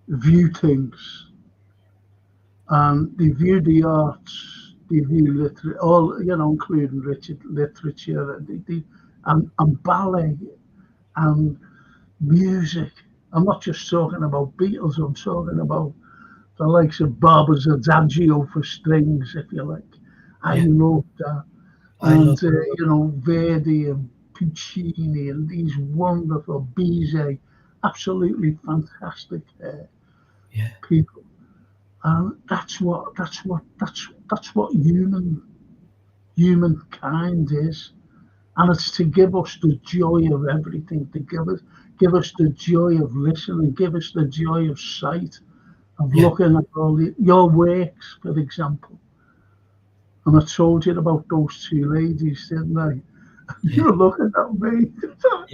view things, and they view the arts, they view literature, all, you know, including literature, and ballet and music. I'm not just talking about Beatles, I'm talking about the likes of Barber's Adagio for strings, if you like. I love that. And, you know, Verdi and Puccini and these wonderful Bizet, absolutely fantastic people. And that's what humankind is. And it's to give us the joy of everything, to give us the joy of listening, give us the joy of sight, of looking at all your works, for example. And I told you about those two ladies, didn't I? You were looking at me.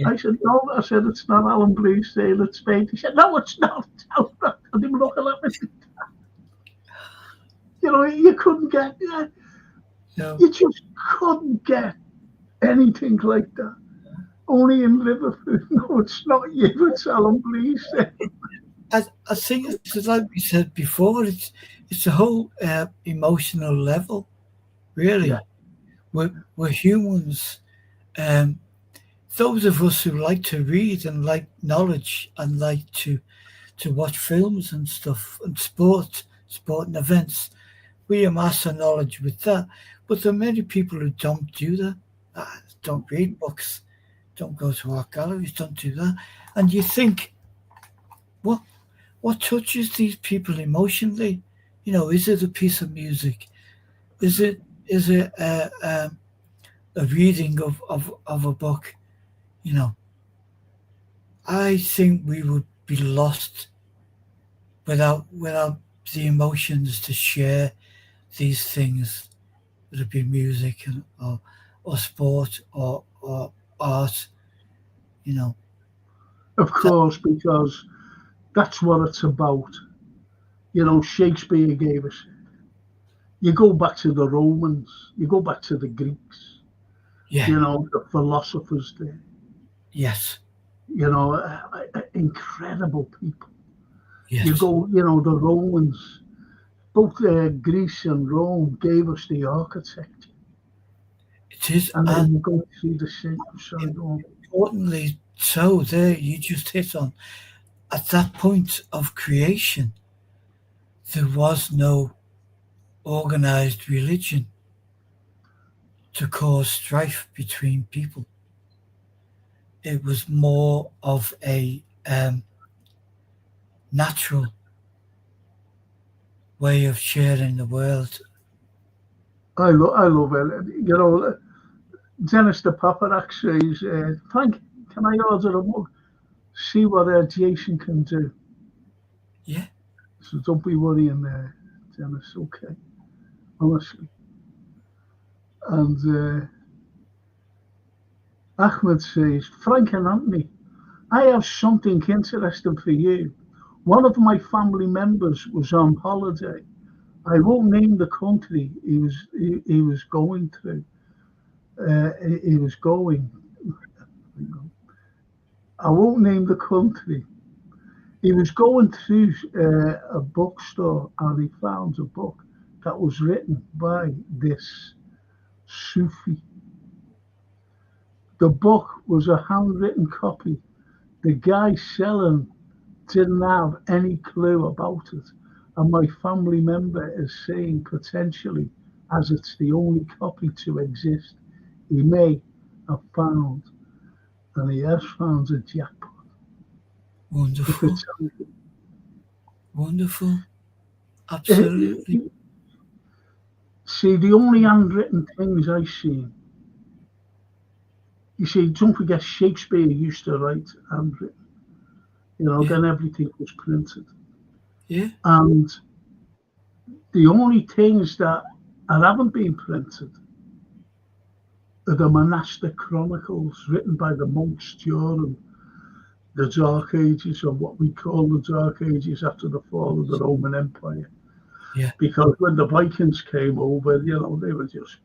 I said, no, I said, it's not Alan Bree's Sale, it's Spade. He said, no, it's not. And they were looking at me. You know, you couldn't get, you just couldn't get anything like that. Only in Liverpool. No, it's not you, it's Alan Bree's Sale. I think it's like we said before, it's a whole emotional level, really. Yeah. We're humans. Those of us who like to read and like knowledge and like to watch films and stuff and sporting events, we amass our knowledge with that. But there are many people who don't do that, don't read books, don't go to art galleries, don't do that. And you think, what touches these people emotionally? Is it a piece of music? Is it a reading of a book? I think we would be lost without the emotions to share these things, whether it be music or sport or art. Of course, because that's what it's about. Shakespeare gave us. You go back to the Romans, you go back to the Greeks, Yeah. The philosophers there. Yes. Incredible people. Yes. You go, the Romans, both Greece and Rome gave us the architecture. It is. And then you go to see the shapes. Importantly, so there you just hit on, at that point of creation, there was no organized religion to cause strife between people. It was more of a natural way of sharing the world. I love it. Dennis the Paparak says, Frank, can I order a mug? See what Jason can do. Yeah. So don't be worrying there, Dennis. Okay. Honestly. And Ahmed says, Frank and Anthony, I have something interesting for you. One of my family members was on holiday. I won't name the country he was going through. I won't name the country. He was going through a bookstore and he found a book that was written by this Sufi. The book was a handwritten copy. The guy selling didn't have any clue about it. And my family member is saying potentially, as it's the only copy to exist, he may have found, and he has found a jackpot. Wonderful. Wonderful. Absolutely. See, the only handwritten things I've seen, you see, don't forget Shakespeare used to write handwritten. Then everything was printed. Yeah. And the only things that haven't been printed are the monastic chronicles written by the monks during the Dark Ages, or what we call the Dark Ages after the fall of the Roman Empire. Yeah. Because when the Vikings came over, they were just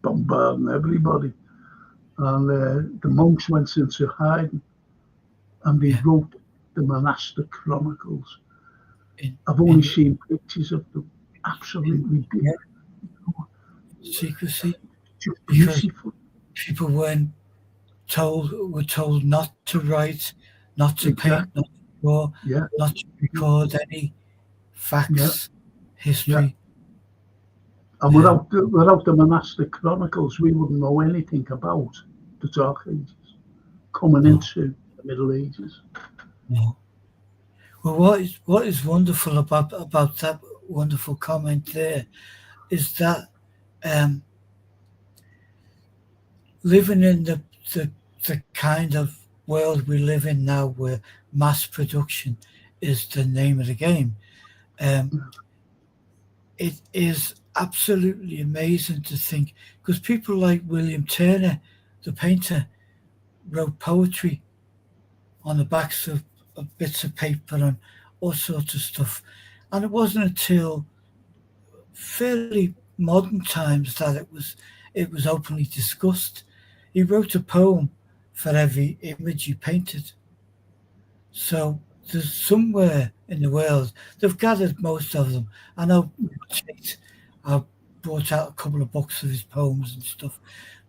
bombarding everybody. And the monks went into hiding and they wrote the monastic chronicles. I've only seen pictures of them. Absolutely beautiful. Secrecy. Just beautiful. People were told not to write, not to paint, not to draw, not to record any facts, history. And without the monastic chronicles, we wouldn't know anything about the Dark Ages coming into the Middle Ages. No. Well, what is wonderful about that wonderful comment there is that living in the kind of world we live in now, where mass production is the name of the game, it is absolutely amazing to think, because people like William Turner, the painter, wrote poetry on the backs of bits of paper and all sorts of stuff. And it wasn't until fairly modern times that it was openly discussed. He wrote a poem for every image he painted. So there's somewhere in the world, they've gathered most of them. I know Tate brought out a couple of books of his poems and stuff,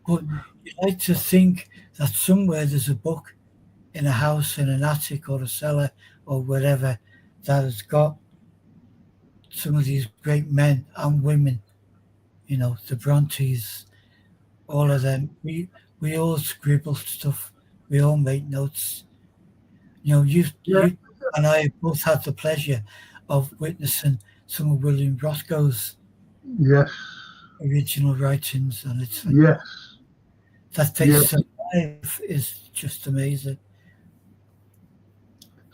but you like to think that somewhere there's a book in a house, in an attic or a cellar or wherever, that has got some of these great men and women, you know, the Brontes, all of them. We all scribble stuff. We all make notes. You know, Yeah, you and I both had the pleasure of witnessing some of William Roscoe's yes, original writings, and it's like yes, that they yes. survive is just amazing.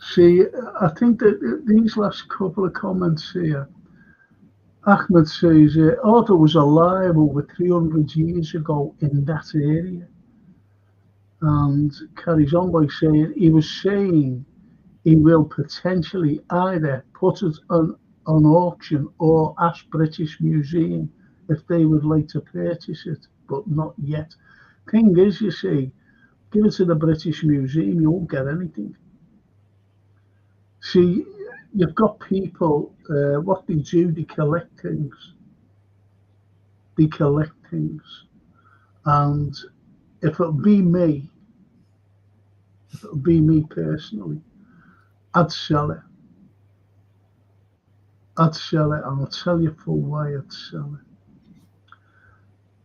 See, I think that these last couple of comments here, Ahmed says, Otto was alive over 300 years ago in that area. And carries on by saying he was saying he will potentially either put it on auction or ask British Museum if they would like to purchase it, but not yet. Thing is, you see, give it to the British Museum, you won't get anything. See, you've got people, what they do, they collect things. They collect things. And if it would be me, personally, I'd sell it. I'd sell it, and I'll tell you for why I'd sell it.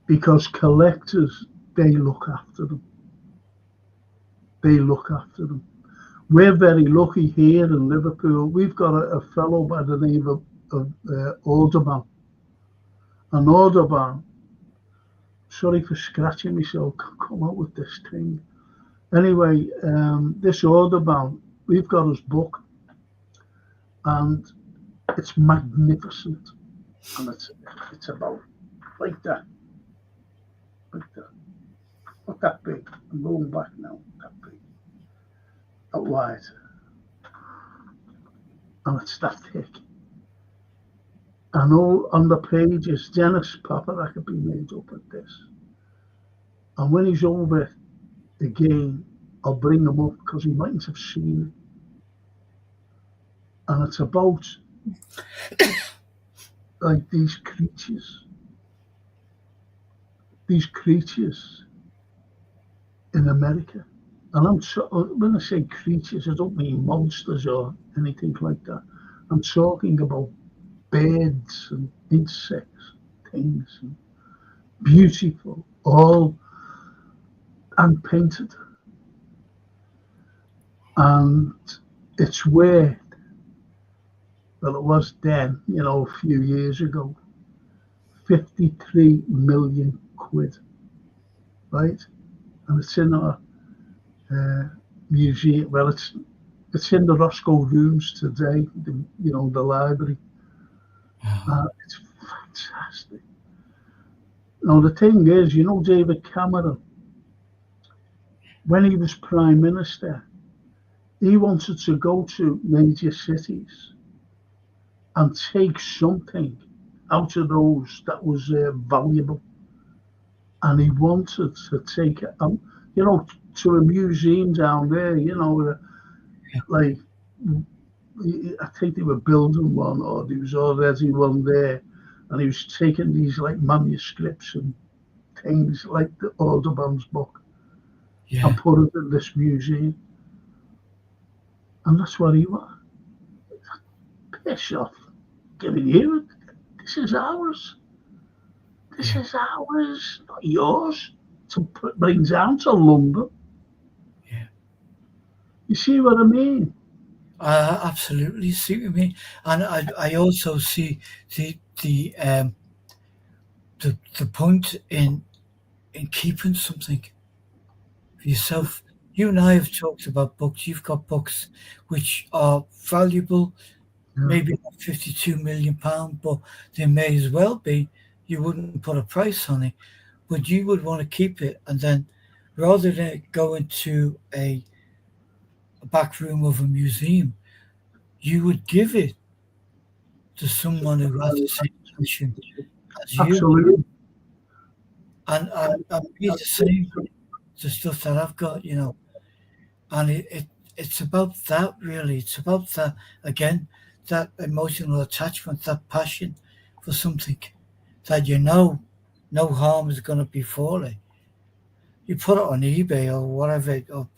Because collectors, they look after them. They look after them. We're very lucky here in Liverpool. We've got a fellow by the name of Audubon. And Audubon, sorry for scratching myself, come out with this thing. Anyway, this Audubon, we've got his book, and it's magnificent. And it's about like that. Like that. Not that big. I'm going back now. That big. That wide. And it's that thick. And all on the pages, Dennis Papa, that could be made up at this. And when he's over again, I'll bring him up because he mightn't have seen it. And it's about like these creatures in America. And when I say creatures, I don't mean monsters or anything like that. I'm talking about birds and insects, things, and beautiful, all hand painted. And it's weird that it was then, you know, a few years ago, 53 million quid, right? And it's in our museum. Well, it's in the Roscoe rooms today, the library. It's fantastic. Now, the thing is, David Cameron, when he was Prime Minister, he wanted to go to major cities and take something out of those that was valuable. And he wanted to take it, to a museum down there, like, I think they were building one, or there was already one there, and he was taking these like manuscripts and things like the Audubon's book, and put it in this museum. And that's what he was. Piss off. Giving you, this is ours. This is ours, not yours, to bring down to London. Yeah. You see what I mean? I absolutely see what you mean, and I also see the point in keeping something for yourself. You and I have talked about books. You've got books which are valuable, maybe not £52 million, but they may as well be. You wouldn't put a price on it, but you would want to keep it, and then rather than go into a back room of a museum, you would give it to someone who has the same passion as you. Absolutely. And me the same, the stuff that I've got, and it's about that, really. It's about that, again, that emotional attachment, that passion for something that no harm is going to befall it. You put it on eBay or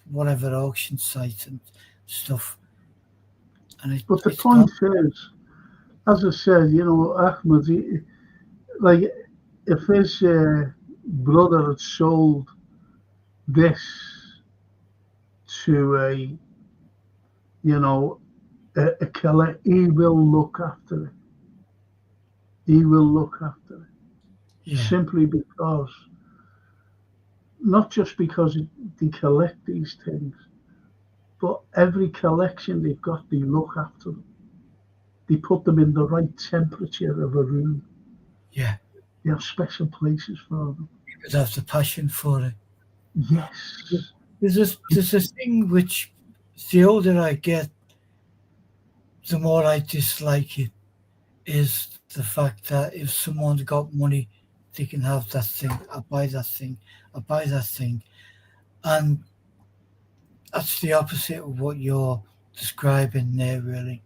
whatever auction site and stuff. But the point is, as I said, Ahmed, like if his brother had sold this to a killer, he will look after it. He will look after it. Yeah. Simply because, not just because they collect these things, but every collection they've got, they look after them. They put them in the right temperature of a room. Yeah. They have special places for them. Because have the passion for it. Yes. There's a thing which, the older I get, the more I dislike it, is the fact that if someone's got money, they can have that thing. I buy that thing. I buy that thing. And that's the opposite of what you're describing there, really.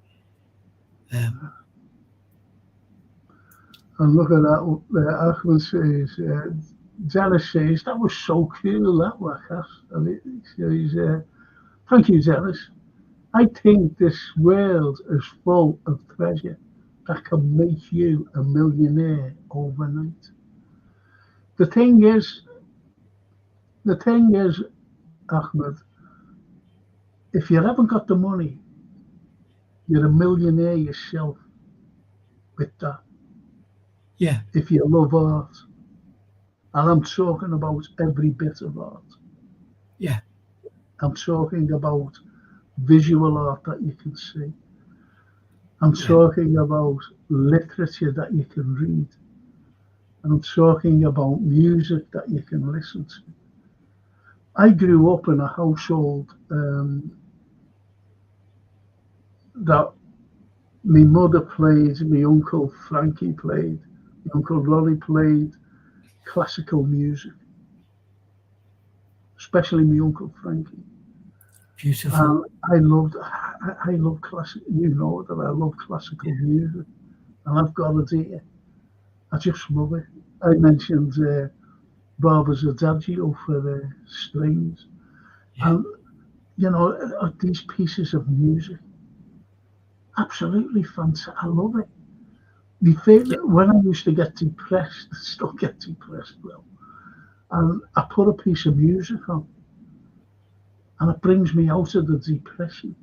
And look at that. Ahmed says, Dennis says, that was so cool, that work. Thank you, Dennis. I think this world is full of treasure that can make you a millionaire overnight. The thing is, Ahmed, if you haven't got the money, you're a millionaire yourself with that. Yeah. If you love art, and I'm talking about every bit of art. Yeah. I'm talking about visual art that you can see. I'm talking about literature that you can read. And I'm talking about music that you can listen to. I grew up in a household that my mother played, my uncle Frankie played, my uncle Ronnie played classical music, especially my uncle Frankie. Beautiful. I love classic. You know that I love classical music, and I've got it here. I just love it. I mentioned Barber's Adagio for strings, and these pieces of music, absolutely fantastic. I love it. When I used to get depressed, I still get depressed, well, and I put a piece of music on, and it brings me out of the depression.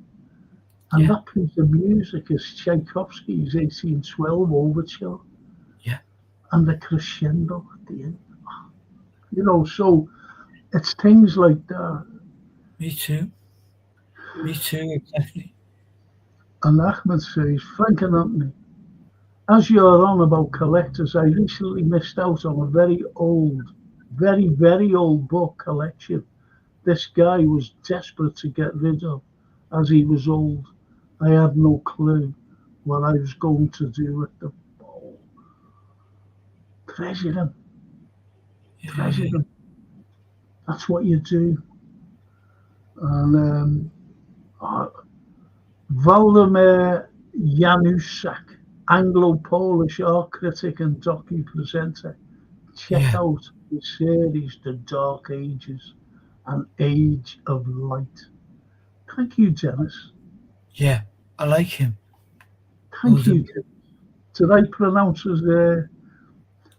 And that piece of music is Tchaikovsky's 1812 Overture. Yeah. And the crescendo at the end. So it's things like that. Me too, exactly. And Ahmed says, Frank and Anthony, as you're on about collectors, I recently missed out on a very old, very, very old book collection this guy was desperate to get rid of as he was old. I had no clue what I was going to do with them. Oh, treasure them. Treasure them. That's what you do. And Valdemar Januszak, Anglo-Polish art critic and docu-presenter. Check out the series The Dark Ages, An Age of Light. Thank you, Dennis. Yeah, I like him. Thank you. Did I pronounce his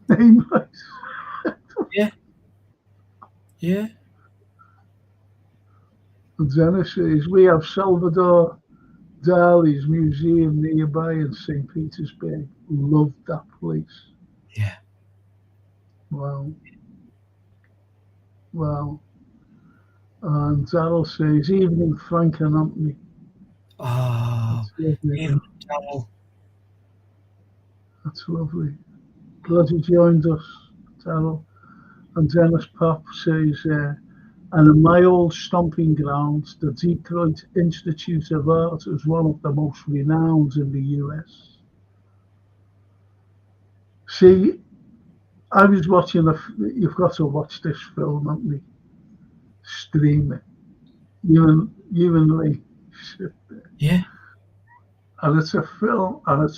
name right? Yeah. Dennis says, we have Salvador Dali's museum nearby in St. Petersburg. Love that place. Yeah. Wow. And Daryl says, evening, Frank and Anthony. Evening, Daryl. That's lovely. Glad you joined us, Daryl. And Dennis Pop says, and in my old stomping grounds, the Detroit Institute of Art is one of the most renowned in the US. See, I was watching, you've got to watch this film, haven't you? Stream it. You and Lee. Yeah. And it's a film, and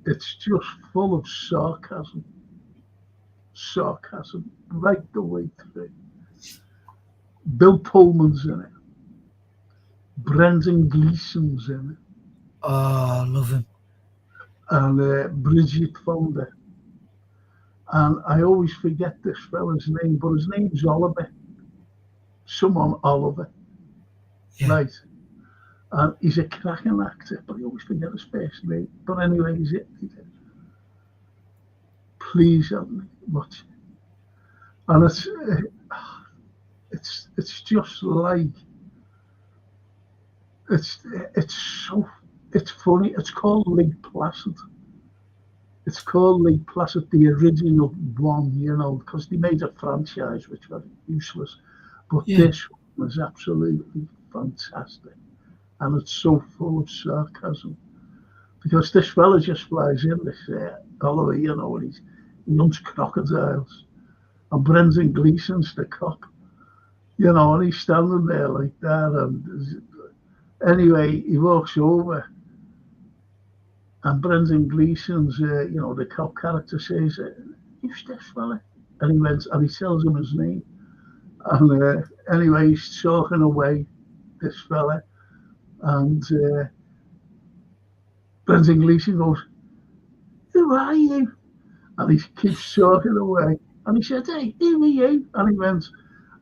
it's just full of sarcasm. Sarcasm, right the way through. Bill Pullman's in it. Brendan Gleeson's in it. Oh, I love him. and Bridget found it. And I always forget this fella's name, but his name's Oliver. Someone Oliver, Yeah. right? And he's a cracking actor, but I always forget his first name. But anyway, he's it. Please help me watch it. And it's just like it's funny. It's called Lake Placid. It's called Lake Placid, the original one, you know, because they made a franchise which was useless. But this one was absolutely fantastic. And it's so full of sarcasm. Because this fella just flies in, this Oliver, you know, and he hunts crocodiles. And Brendan Gleeson's the cop, you know, and he's standing there like that. And anyway, he walks over. And Brendan Gleeson's, you know, the cop character says, "Who's this fella?" And he went, and he tells him his name. And anyway, he's talking away, this fella. And Brendan Gleeson goes, "Who are you?" And he keeps talking away. And he said, "Hey, who are you?" And he went,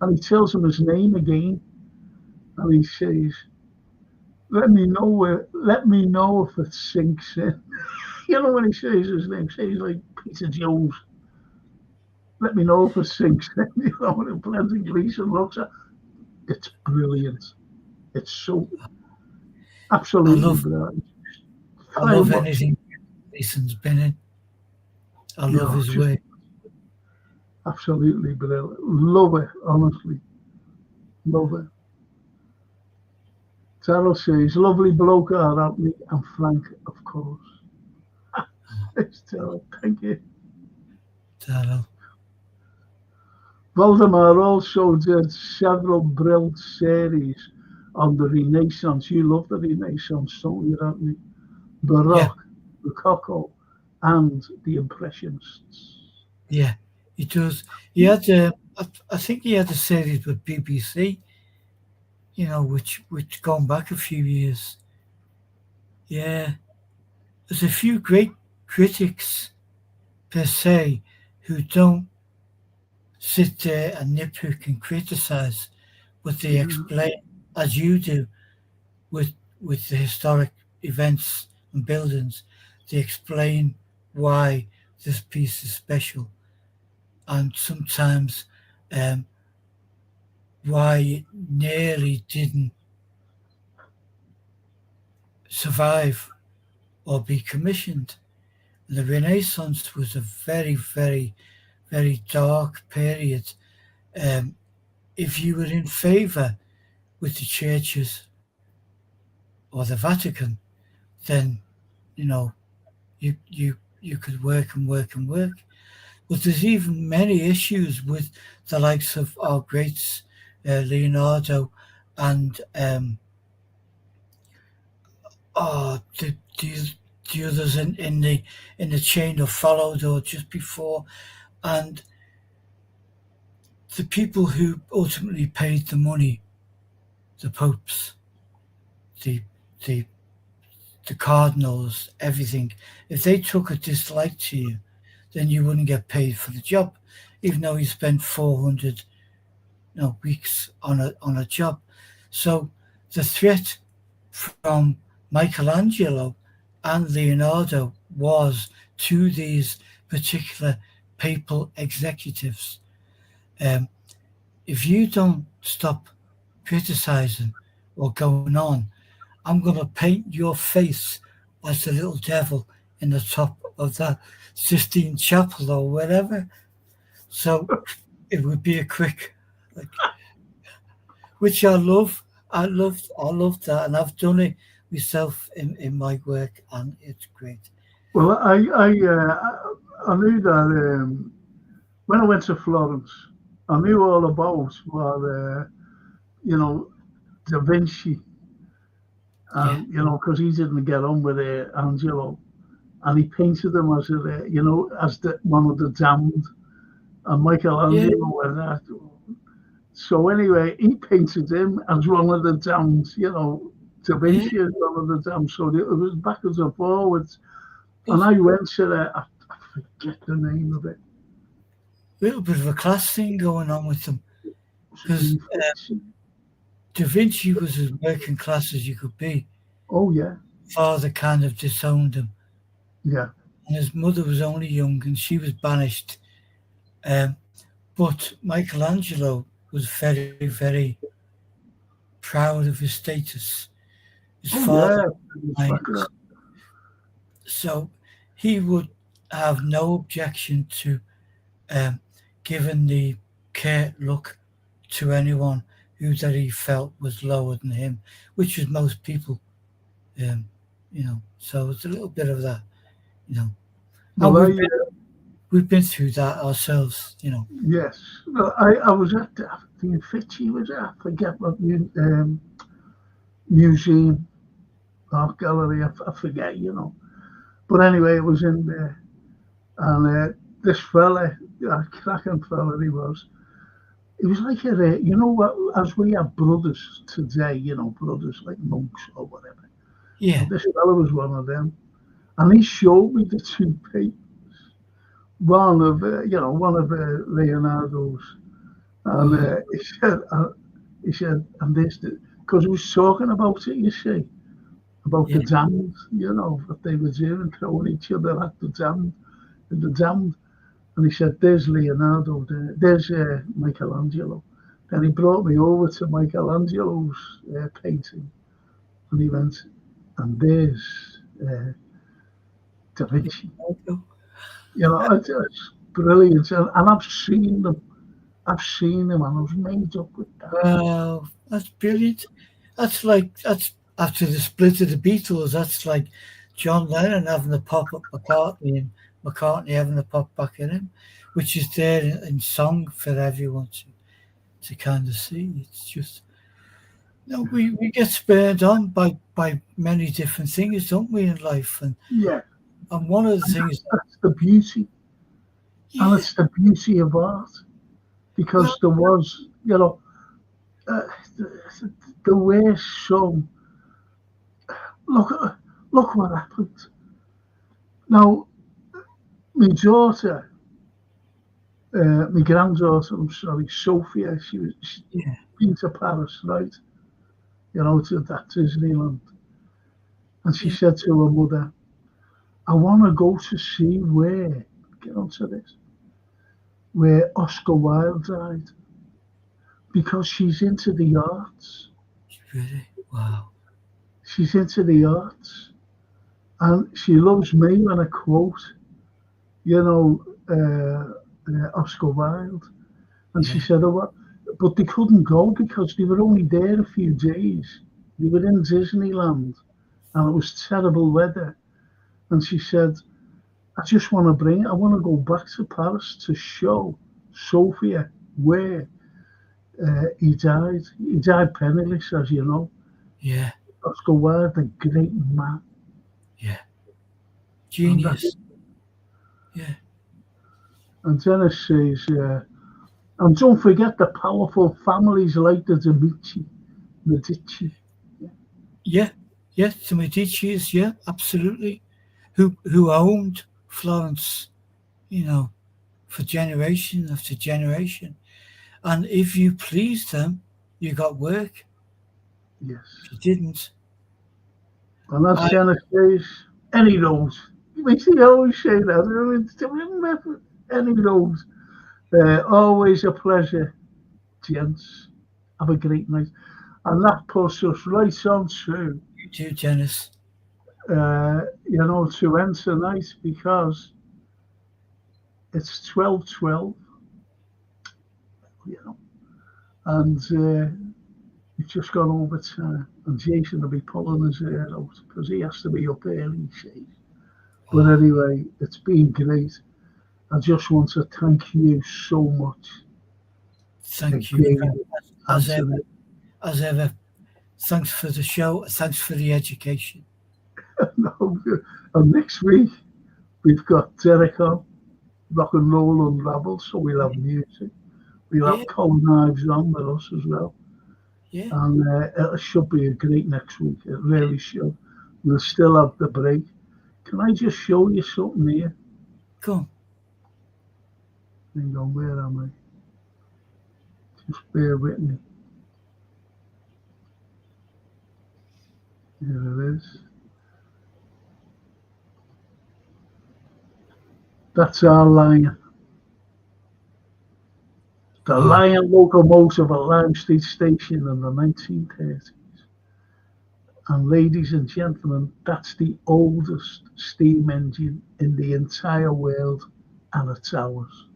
and he tells him his name again. And he says, let me know if it sinks in. You know, when he says his name, says like Peter Jones. Let me know if it sinks in. You know, when Brendan Gleeson looks at it's brilliant. It's so absolutely brilliant. I love anything Gleeson's been in. I love his way. Absolutely brilliant. Love it, honestly. Love it. Terrell says, lovely bloke are Anthony and Frank, of course. It's Terrell, thank you. Terrell. Valdemar also did several brilliant series on the Renaissance. You love the Renaissance, don't you, Anthony? Baroque, Rococo, and the Impressionists. Yeah, he does. He had, I think he had a series with BBC, you know, which gone back a few years. Yeah, there's a few great critics per se who don't sit there and nitpick and criticize, but they explain, as you do, with the historic events and buildings. They explain why this piece is special, and sometimes why it nearly didn't survive or be commissioned. The Renaissance was a very, very, very dark period. If you were in favour with the churches or the Vatican, then, you know, you could work and work and work. But there's even many issues with the likes of our greats, Leonardo and the others in the chain of followed or just before, and the people who ultimately paid the money, the popes, the cardinals, everything. If they took a dislike to you, then you wouldn't get paid for the job, even though you spent 400 weeks on a job. So the threat from Michelangelo and Leonardo was to these particular papal executives. If you don't stop criticizing or going on, I'm going to paint your face as the little devil in the top of that Sistine Chapel or whatever. So it would be a quick, which I love. I love that, and I've done it myself in my work, and it's great. Well, I knew that when I went to Florence, I knew all about what Da Vinci. Because he didn't get on with Angelo, and he painted him as one of the damned, and Michelangelo was that. So anyway, he painted him as one of the damned, Da Vinci as one of the damned. So it was backwards and forwards, And I went to I forget the name of it. A little bit of a class thing going on with them. Because Da Vinci was as working class as you could be. Oh, yeah. Father kind of disowned him. Yeah. And his mother was only young and she was banished. But Michelangelo was very, very proud of his status. His father. Yeah. So he would have no objection to giving the curt look to anyone who that he felt was lower than him, which was most people. So it's a little bit of that, Well, we've been through that ourselves, Yes. Well, I was at the Fitchy was at, I forget what museum, art gallery, I forget, But anyway, it was in there. And this fella, a cracking fella he was like what, as we have brothers today, brothers like monks or whatever. Yeah. And this fella was one of them. And he showed me the two papers. One of Leonardo's. And he said, and this, because he was talking about it, you see, about the damned, what they were doing, throwing each other at the damned. And he said, there's Leonardo, there's Michelangelo. Then he brought me over to Michelangelo's painting. And he went, and there's Da Vinci. It's brilliant. And I've seen them. And I was made up with that. Wow, that's brilliant. That's after the split of the Beatles, that's like John Lennon having a pop at McCartney and McCartney having a pop back at him, which is there in song for everyone to kind of see. It's just, we get spurred on by many different things, don't we, in life? And one of the things that's the beauty, and it's the beauty of art, because there was, there were some. Look what happened. Now, my daughter, my granddaughter, Sophia, she's been to Paris, right? To that Disneyland. And she said to her mother, I want to go to see where, get onto this, where Oscar Wilde died. Because she's into the arts. Really? Wow. She's into the arts. And she loves me when I quote, Oscar Wilde. And she said, but they couldn't go because they were only there a few days. They were in Disneyland and it was terrible weather. And she said, I just want to I want to go back to Paris to show Sophia where he died. He died penniless, as you know. Yeah. Oscar Wilde, a great man. Yeah. Genius. Yeah. And then it says, and don't forget the powerful families like the Medici. Yeah, the Medicis, absolutely. Who owned Florence, for generation after generation. And if you pleased them, you got work. Yes. If you didn't. And that's Jenna says, any road. They always say that. Any road. Always a pleasure, gents. Have a great night. And that puts us right on to. You too, Janice. To end tonight because it's 12:12. And we've just gone over time, and Jason will be pulling his hair out because he has to be up early, see. But anyway, it's been great. I just want to thank you so much. Thank you. As ever, thanks for the show. Thanks for the education. And next week, we've got Derek on, Rock and Roll Unraveled, so we'll have music. We'll have Colin Ives on with us as well. Yeah. And it should be a great next week. It really should. We'll still have the break. Can I just show you something here? Go on. Hang on, where am I? Just bear with me. Here it is. That's our lion. The Lion locomotive at Lime Street Station in the 1930s. And ladies and gentlemen, that's the oldest steam engine in the entire world, and it's ours.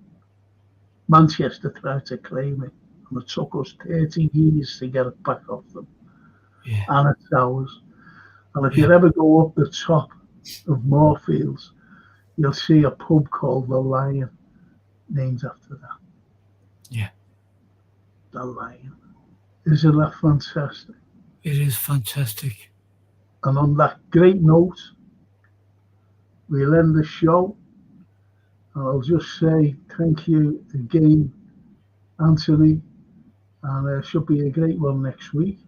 Manchester tried to claim it, and it took us 30 years to get it back off them. Yeah. And it's ours. And if you ever go up the top of Moorfields, you'll see a pub called The Lion, named after that. Yeah. The Lion. Isn't that fantastic? It is fantastic. And on that great note, we'll end the show. And I'll just say thank you again, Anthony. And it should be a great one next week.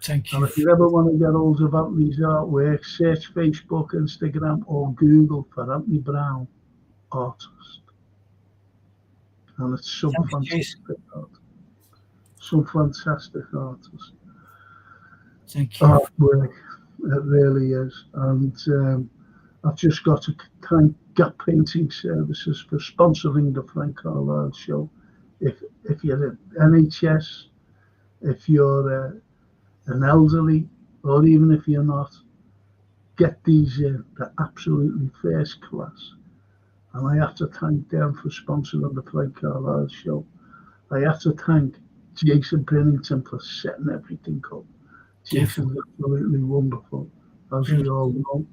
Thank you. And if you ever want to get hold of Anthony's artwork, search Facebook, Instagram, or Google for Anthony Brown Artist. And it's some fantastic art. Some fantastic artists. Thank you. Artwork, it really is. And I've just got to thank Gap Painting Services for sponsoring the Frank Carlyle Show. If you're at NHS, if you're an elderly, or even if you're not, get these in. They're absolutely first class. And I have to thank them for sponsoring the Frank Carlyle Show. I have to thank Jason Pennington for setting everything up. Jason's absolutely wonderful, as we all know.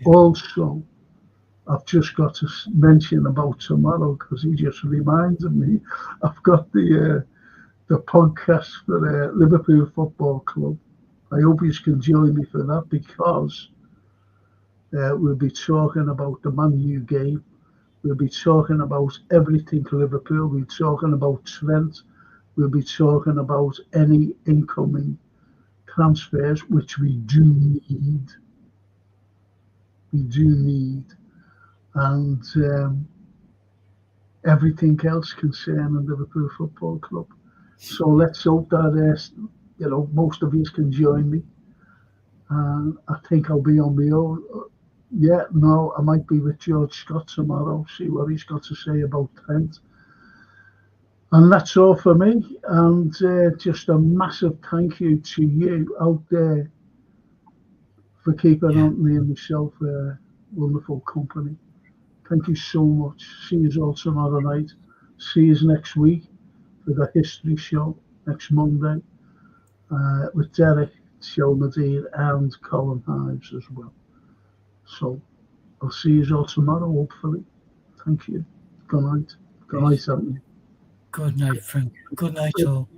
Also, I've just got to mention about tomorrow, because he just reminded me, I've got the podcast for the Liverpool Football Club. I hope you can join me for that, because we'll be talking about the Man U game. We'll be talking about everything Liverpool. We'll be talking about Trent. We'll be talking about any incoming transfers, which we do need. We do need. And everything else concerning Liverpool Football Club. So let's hope that most of you can join me. And I think I'll be on my own. Yeah, no, I might be with George Scott tomorrow, see what he's got to say about Trent. And that's all for me. And just a massive thank you to you out there for keeping Anthony and myself wonderful company. Thank you so much. See you all tomorrow night. See you next week for the history show next Monday with Derek Shelmadine and Colin Hives as well. So I'll see you all tomorrow, hopefully. Thank you. Good night. Good night, Anthony. Good night, Frank. Good night, all.